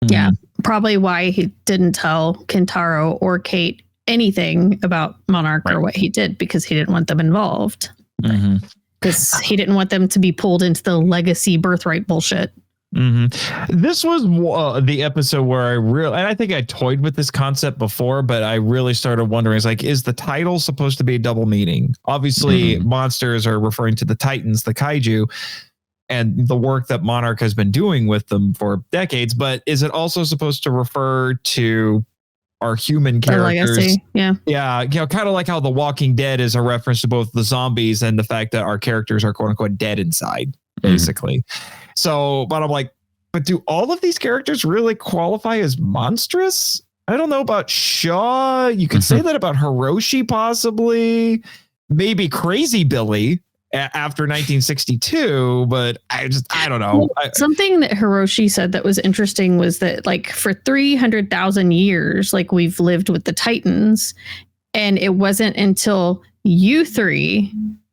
Yeah, probably why he didn't tell Kentaro or Kate anything about Monarch or what he did, because he didn't want them involved. Because he didn't want them to be pulled into the legacy birthright bullshit. This was the episode where and I think I toyed with this concept before, but I really started wondering, is the title supposed to be a double meaning? Obviously, monsters are referring to the Titans, the Kaiju, and the work that Monarch has been doing with them for decades. But is it also supposed to refer to our human characters? Legacy, yeah. Kind of like how The Walking Dead is a reference to both the zombies and the fact that our characters are quote unquote dead inside, basically. So, but I'm like, but do all of these characters really qualify as monstrous? I don't know about Shaw. You could say that about Hiroshi, possibly, maybe Crazy Billy. after 1962, but I don't know. Something that Hiroshi said that was interesting was that like for 300,000 years, like we've lived with the Titans, and it wasn't until U3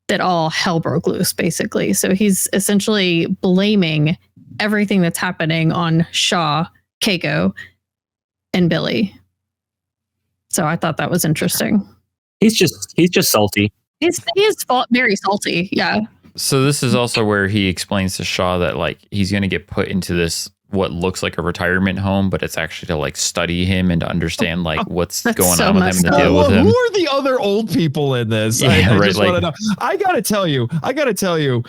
that all hell broke loose, basically. So he's essentially blaming everything that's happening on Shaw, Keiko, and Billy. So I thought that was interesting. He's just salty. He is very salty. Yeah. So this is also where he explains to Shaw that like he's going to get put into this what looks like a retirement home, but it's actually to like study him and to understand like what's going so on with him and to messed deal with him. Who are the other old people in this? Yeah, I right, just want to know. I gotta tell you,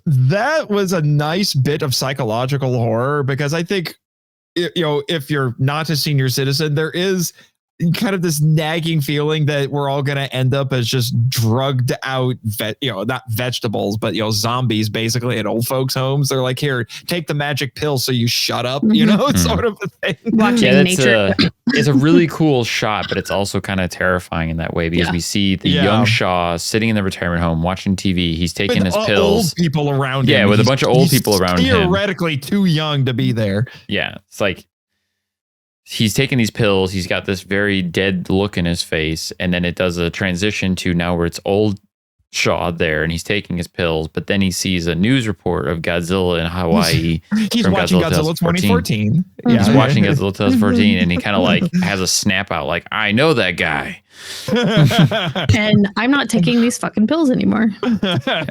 that was a nice bit of psychological horror, because I think, you know, if you're not a senior citizen, there is kind of this nagging feeling that we're all going to end up as just drugged out, not vegetables, but, zombies basically at old folks' homes. They're like, here, take the magic pill so you shut up, it's sort of a thing. Watching nature. It's a really cool shot, but it's also kind of terrifying in that way, because we see the young Shaw sitting in the retirement home watching TV. He's taking his pills. Old people around him. Yeah, with a bunch of old people around him. Theoretically too young to be there. Yeah, it's like he's taking these pills. He's got this very dead look in his face. And then it does a transition to now where it's old Shaw there and he's taking his pills. But then he sees a news report of Godzilla in Hawaii. He's watching Godzilla 2014. Yeah. He's watching Godzilla 2014 and he kind of like has a snap out like, I know that guy. And I'm not taking these fucking pills anymore. Yeah.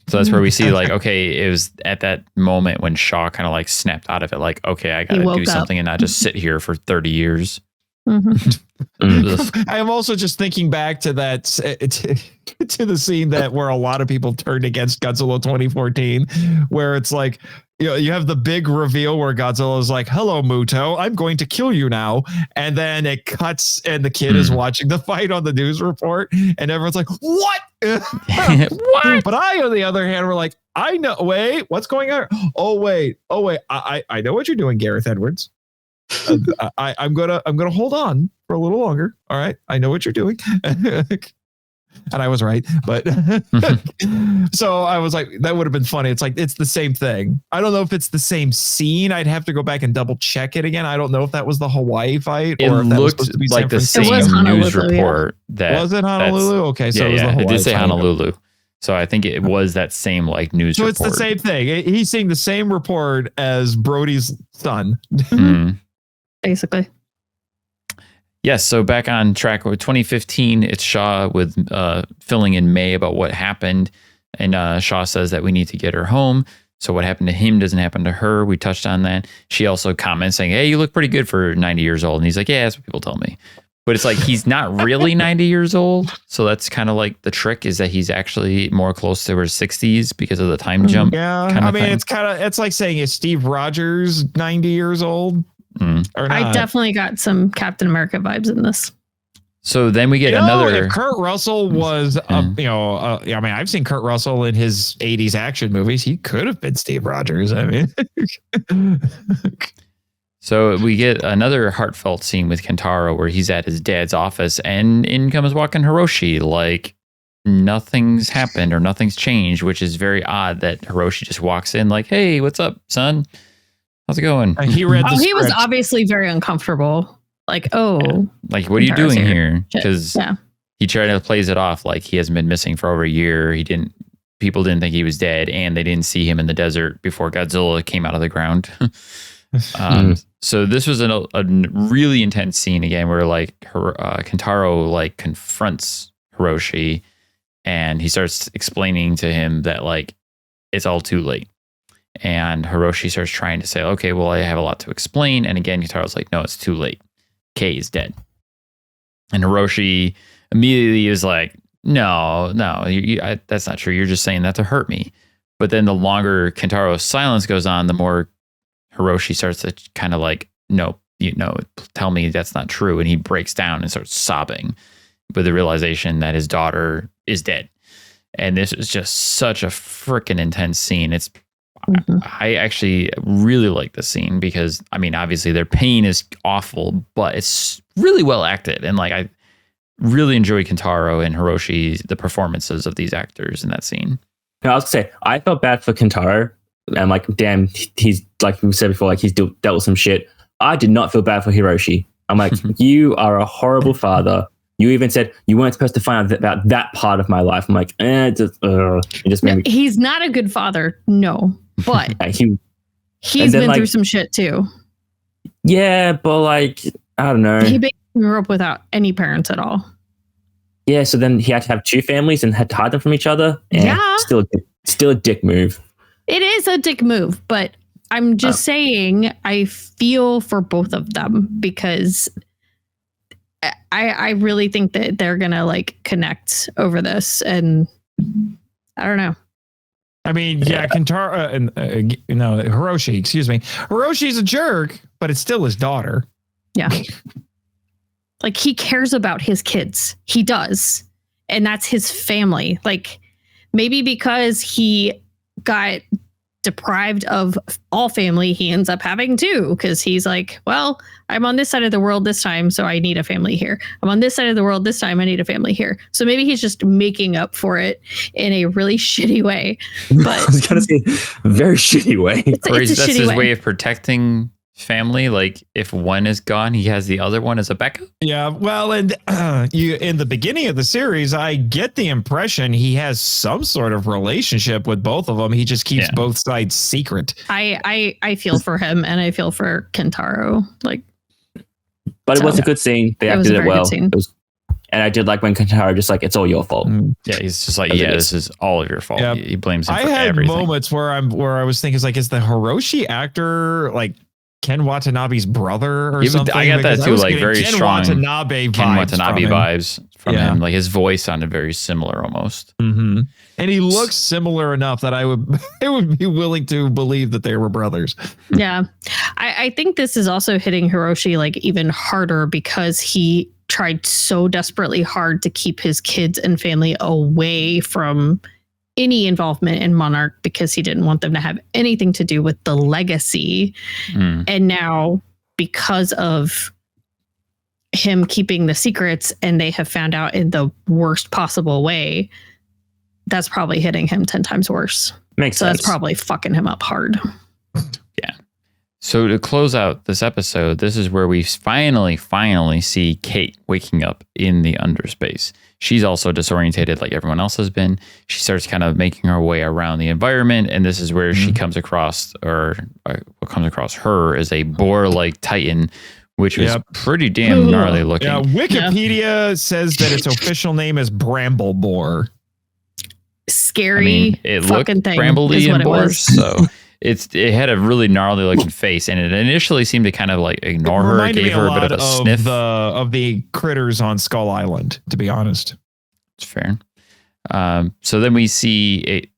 So that's where we see like, okay, it was at that moment when Shaw kind of like snapped out of it. Like, okay, I got to do something and not just sit here for 30 years. Mm-hmm. I am also just thinking back to that, to the scene where a lot of people turned against Godzilla 2014, where it's like, you have the big reveal where Godzilla is like, hello, Muto, I'm going to kill you now. And then it cuts and the kid is watching the fight on the news report and everyone's like, what? What? But I, on the other hand, were like, I know, wait, what's going on? Oh, wait. I know what you're doing, Gareth Edwards. I'm gonna hold on for a little longer. All right. I know what you're doing. And I was right, but so I was like, that would have been funny. It's like, it's the same thing. I don't know if it's the same scene. I'd have to go back and double check it again. I don't know if that was the Hawaii fight or if that was supposed to be like the same news report. That was it Honolulu? Okay, so it was the Hawaii. It did say fight. Honolulu. So I think it was that same like news report. So it's the same thing. He's seeing the same report as Brody's son. Basically. Yes, so back on track with 2015, it's Shaw with filling in May about what happened. And Shaw says that we need to get her home. So what happened to him doesn't happen to her. We touched on that. She also comments saying, hey, you look pretty good for 90 years old. And he's like, yeah, that's what people tell me. But it's like, he's not really 90 years old. So that's kind of like the trick is that he's actually more close to her 60s because of the time jump. Yeah, I mean, it's like saying, is Steve Rogers 90 years old? Or not? I definitely got some Captain America vibes in this. So then we get another. If Kurt Russell was, I mean, I've seen Kurt Russell in his 80s action movies. He could have been Steve Rogers. I mean, so we get another heartfelt scene with Kentaro where he's at his dad's office and in comes walking Hiroshi like nothing's happened or nothing's changed, which is very odd that Hiroshi just walks in like, hey, what's up, son? How's it going? He read the he was obviously very uncomfortable. Like, like, what are you doing here? Because he tried to plays it off like he hasn't been missing for over a year. People didn't think he was dead, and they didn't see him in the desert before Godzilla came out of the ground. So this was a really intense scene again, where like Kentaro like confronts Hiroshi, and he starts explaining to him that like it's all too late. And Hiroshi starts trying to say, okay, well, I have a lot to explain. And again, Kentaro's like, no, it's too late. Kei is dead. And Hiroshi immediately is like, no, that's not true. You're just saying that to hurt me. But then the longer Kentaro's silence goes on, the more Hiroshi starts to kind of like, no, tell me that's not true. And he breaks down and starts sobbing with the realization that his daughter is dead. And this is just such a freaking intense scene. I actually really like the scene because, I mean, obviously their pain is awful, but it's really well acted. And like, I really enjoy Kentaro and Hiroshi, the performances of these actors in that scene. No, I was gonna say I felt bad for Kentaro. And like, damn, he's like we said before, like he's dealt with some shit. I did not feel bad for Hiroshi. I'm like, you are a horrible father. You even said you weren't supposed to find out about that part of my life. I'm like, it just made me. He's not a good father, no, but he's been through some shit too. Yeah, but like, I don't know. He basically grew up without any parents at all. Yeah, so then he had to have two families and had to hide them from each other. Yeah. Still a dick move. It is a dick move, but I'm just saying I feel for both of them because I really think that they're gonna like connect over this, and I don't know. I mean, yeah, Kentaro and Hiroshi. Excuse me, Hiroshi's a jerk, but it's still his daughter. Yeah, like he cares about his kids. He does, and that's his family. Like maybe because he got deprived of all family, he ends up having two because he's like, well, I'm on this side of the world this time, so I need a family here. I'm on this side of the world this time, I need a family here. So maybe he's just making up for it in a really shitty way. But I was gonna say very shitty way. That's his way of protecting family. Like if one is gone, he has the other one as a backup. Yeah, well, and you in the beginning of the series, I get the impression he has some sort of relationship with both of them. He just keeps both sides secret. I feel for him, and I feel for Kentaro. Like, but it was a good scene. They acted it well. And I did like when Kentaro just like, it's all your fault. Yeah, he's just like, this is all of your fault. Yeah. He blames him for everything. I had moments where I was thinking, like, is the Hiroshi actor like Ken Watanabe's brother or something? I got that too, like very strong Ken Watanabe vibes from him. Like his voice sounded very similar almost. Mm-hmm. And he looks similar enough that I would be willing to believe that they were brothers. Yeah. I think this is also hitting Hiroshi like even harder because he tried so desperately hard to keep his kids and family away from any involvement in Monarch because he didn't want them to have anything to do with the legacy. And now because of him keeping the secrets and they have found out in the worst possible way, that's probably hitting him 10 times worse. Makes sense. That's probably fucking him up hard. Yeah. So to close out this episode, this is where we finally see Kate waking up in the underspace. She's also disorientated like everyone else has been. She starts kind of making her way around the environment, and this is where she comes across, or what comes across her is a boar-like titan, which was pretty damn gnarly looking. Yeah, Wikipedia says that its official name is bramble boar. Scary it fucking looked thing brambly and boars, so it had a really gnarly looking face, and it initially seemed to kind of like ignore her. It gave her a bit of a sniff of the critters on Skull Island, to be honest. It's fair. So then we see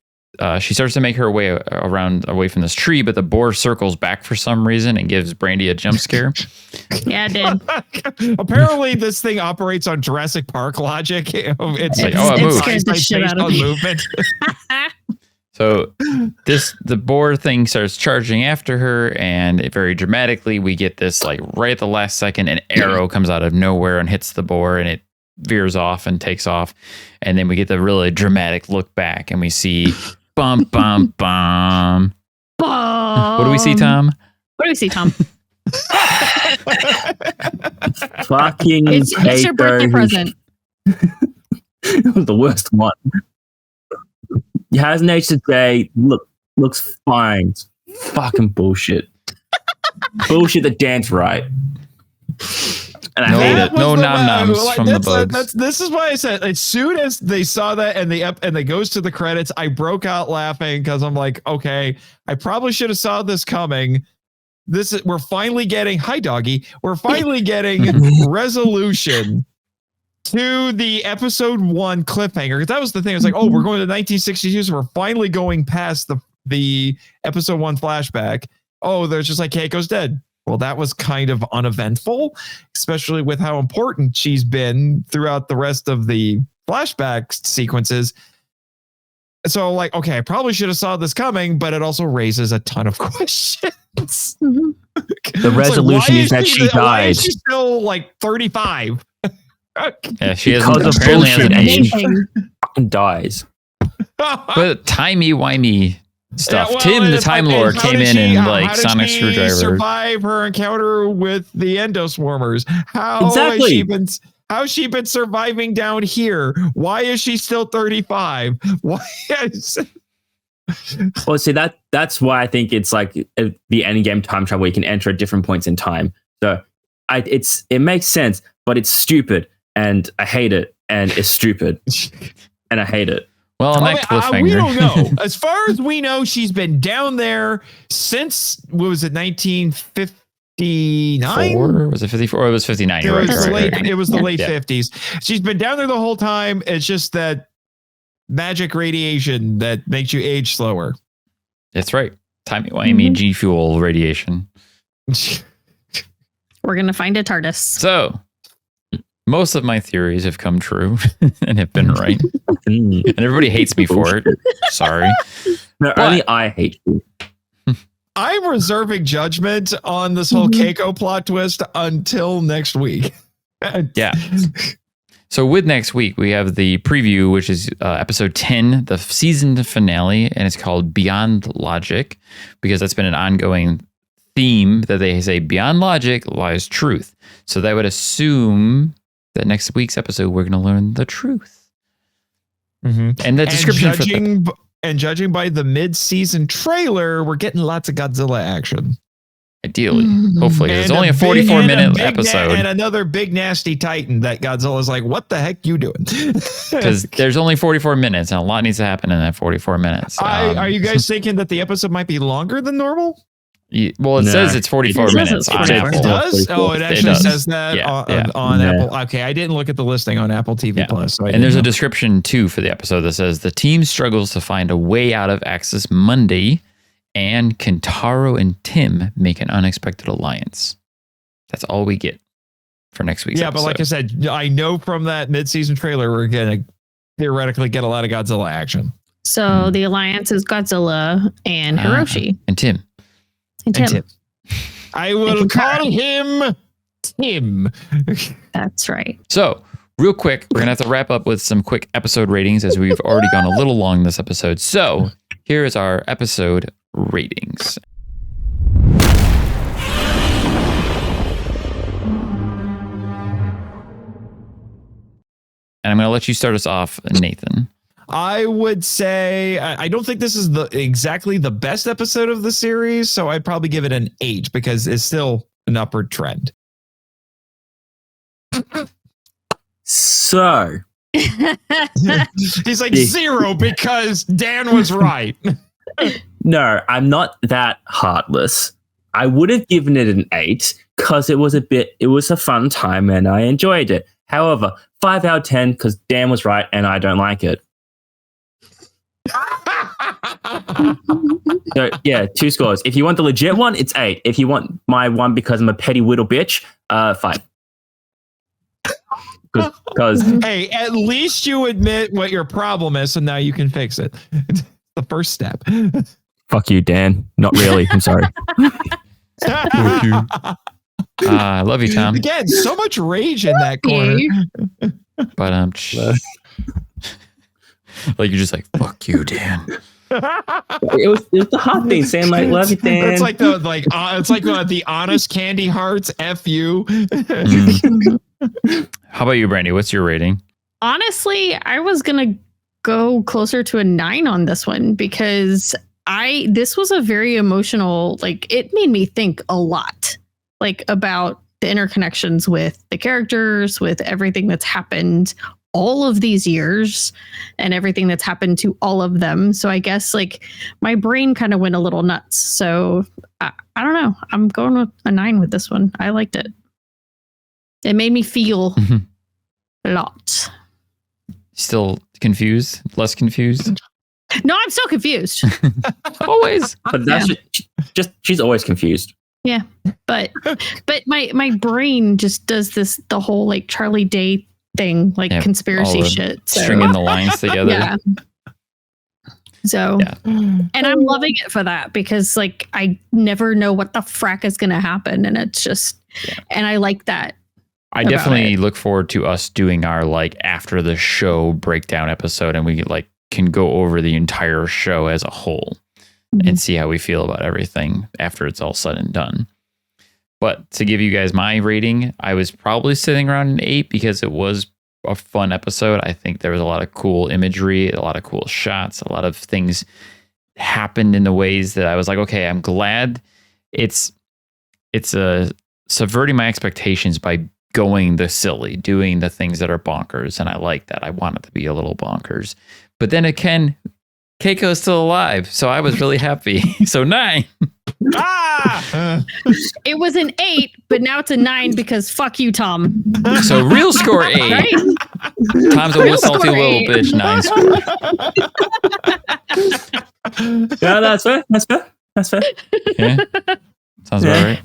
she starts to make her way away from this tree, but the boar circles back for some reason and gives Brandy a jump scare. Yeah, it did. Apparently, this thing operates on Jurassic Park logic. It's like, it scares the shit out of me. Movement. So the boar thing starts charging after her, and very dramatically we get this like right at the last second, an arrow comes out of nowhere and hits the boar, and it veers off and takes off. And then we get the really dramatic look back, and we see bum bum bum. What do we see, Tom? What do we see, Tom? Fucking it's your birthday present. It was the worst one. He has nature today. Looks fine. It's fucking bullshit. Bullshit that dance right. And I hate it. No nom-noms from the bugs. This is why I said as soon as they saw that and they goes to the credits, I broke out laughing because I'm like, okay, I probably should have saw this coming. We're finally getting doggy. We're finally getting resolution to the episode 1 cliffhanger. Because that was the thing. It's like, oh, we're going to 1962, so we're finally going past the episode 1 flashback. Oh, there's just like Keiko's dead. Well, that was kind of uneventful, especially with how important she's been throughout the rest of the flashback sequences. So, like, okay, I probably should have saw this coming, but it also raises a ton of questions. The resolution is that she died. Why is she still like 35? Yeah, she because of bullshit, and she fucking dies. But timey-wimey stuff. Yeah, well, Tim, the it's Time like, Lord, how came did in she- and how like did sonic she screwdriver. survive her encounter with the endoswarmers? How Exactly. how's she been surviving down here? Why is she still 35? Why is Well, see, that's why I think it's like the end game time travel. You can enter at different points in time. So it makes sense, but it's stupid, and I hate it, and it's stupid, and I hate it. Well, on I that mean, cliffhanger. we don't know. As far as we know, she's been down there since, what was it, 1959? Was it 54? It was 59. You're right. It was the late Yeah. 50s. She's been down there the whole time. It's just that magic radiation that makes you age slower. That's right. Timey-wimey G Fuel radiation. We're going to find a TARDIS. So, most of my theories have come true and have been right. Mm. And everybody hates me for it. Sorry. No, only I hate you. I'm reserving judgment on this whole Keiko plot twist until next week. Yeah. So with next week, we have the preview, which is episode 10, the season finale, and it's called Beyond Logic, because that's been an ongoing theme that they say beyond logic lies truth. So that would assume that next week's episode, we're going to learn the truth. And the description And judging by the mid-season trailer, we're getting lots of Godzilla action. Ideally, hopefully, it's only a 44-minute episode. And another big nasty Titan that Godzilla's like, what the heck you doing? Because there's only 44 minutes and a lot needs to happen in that 44 minutes. Are you guys thinking that the episode might be longer than normal? Well, it says it's 44 minutes it's on 44. Apple. It does? Oh, it actually does. says that on Yeah. Apple. Okay, I didn't look at the listing on Apple TV Plus. So And there's a description too for the episode that says the team struggles to find a way out of Axis Monday, and Kentaro and Tim make an unexpected alliance. That's all we get for next week's episode. But like I said, I know from that mid-season trailer, we're going to theoretically get a lot of Godzilla action. So the alliance is Godzilla and Hiroshi. And Tim. And Tim. I will call him Tim. That's right. So, real quick, we're going to have to wrap up with some quick episode ratings as we've already gone a little long this episode. So, here is our episode ratings. And I'm going to let you start us off, Nathan. I would say I don't think this is exactly the best episode of the series, so I'd probably give it an 8 because it's still an upward trend. So He's like 0 because Dan was right. no, I'm not that heartless. I would have given it an 8 because it was a fun time and I enjoyed it. However, 5 out of 10 because Dan was right and I don't like it. So, yeah, 2 scores. If you want the legit one, it's 8. If you want my one because I'm a petty little bitch, 5. Because Hey, at least you admit what your problem is, so now you can fix it. It's the first step. fuck you, Dan. Not really. I'm sorry. I love you, Tom. Again, so much rage in that corner. But like you're just like, fuck you, Dan. it was the hot thing saying like, love you, Dan. It's like the honest candy hearts. F you. How about you, Brandy? What's your rating? Honestly, I was going to go closer to a 9 on this one because this was a very emotional, like it made me think a lot, like about the interconnections with the characters, with everything that's happened all of these years and everything that's happened to all of them. So I guess like my brain kind of went a little nuts. So I don't know. I'm going with a 9 with this one. I liked it. It made me feel a lot. Still confused? Less confused? No, I'm still confused. Always. But that's just she's always confused. Yeah. But my brain just does the whole like Charlie Day thing, like conspiracy shit. So. Stringing the lines together. Yeah. So, and I'm loving it for that because like I never know what the frack is going to happen. And it's just, and I like that. I definitely look forward to us doing our like after the show breakdown episode and we like can go over the entire show as a whole and see how we feel about everything after it's all said and done. But to give you guys my rating, I was probably sitting around an 8 because it was a fun episode. I think there was a lot of cool imagery, a lot of cool shots, a lot of things happened in the ways that I was like, okay, I'm glad it's subverting my expectations by going the silly, doing the things that are bonkers. And I like that. I want it to be a little bonkers. But then again, Keiko's still alive. So I was really happy. So 9. It was an 8, but now it's a 9 because fuck you, Tom. So real score 8. Right? Tom's a little salty little bitch. 9 score. Yeah, that's fair. That's fair. Yeah. Sounds about right.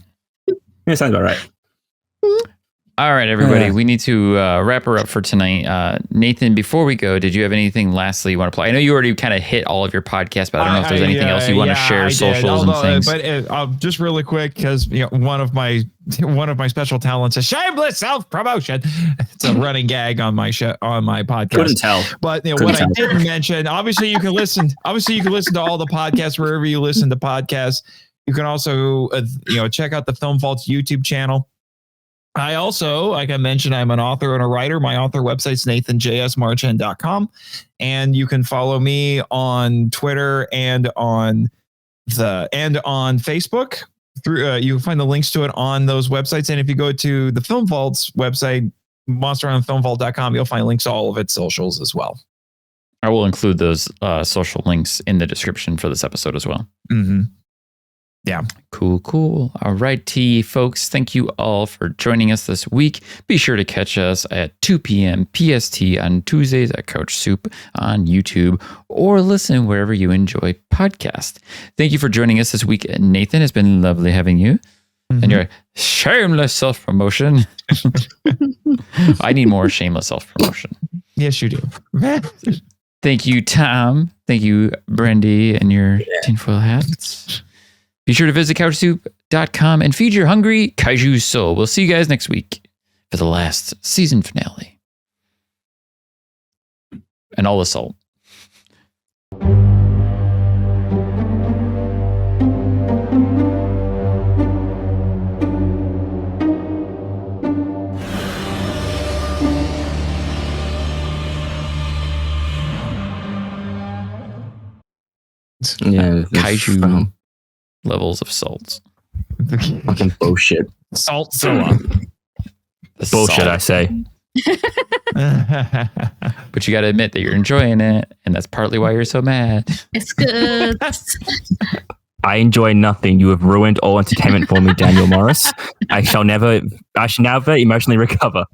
Yeah, sounds about right. All right, everybody. We need to wrap her up for tonight. Nathan, before we go, did you have anything lastly you want to play? I know you already kind of hit all of your podcasts, but I don't know if there's anything else you want to share, socials and things. But just really quick, because one of my special talents is shameless self-promotion. It's a running gag on my show, on my podcast. Couldn't tell. But what I didn't mention, obviously you can listen to all the podcasts wherever you listen to podcasts. You can also check out the Film Vault's YouTube channel. I also, like I mentioned, I'm an author and a writer. My author website's nathanjsmarchand.com. And you can follow me on Twitter and on Facebook. You can find the links to it on those websites. And if you go to the Film Vault's website, monsterislandfilmvault.com, you'll find links to all of its socials as well. I will include those social links in the description for this episode as well. Mm-hmm. Yeah. Cool. All righty, folks. Thank you all for joining us this week. Be sure to catch us at 2 p.m. PST on Tuesdays at Couch Soup on YouTube or listen wherever you enjoy podcasts. Thank you for joining us this week, Nathan. It's been lovely having you. Mm-hmm. And your shameless self-promotion. I need more shameless self-promotion. Yes, you do. Thank you, Tom. Thank you, Brandy, and your tinfoil hats. Be sure to visit couchsoup.com and feed your hungry kaiju soul. We'll see you guys next week for the last season finale. And all the salt. Yeah, Kaiju levels of salt. Fucking bullshit. Salt Zilla. Bullshit, I say. But you got to admit that you're enjoying it, and that's partly why you're so mad. It's good. I enjoy nothing. You have ruined all entertainment for me, Daniel Morris. I shall never emotionally recover.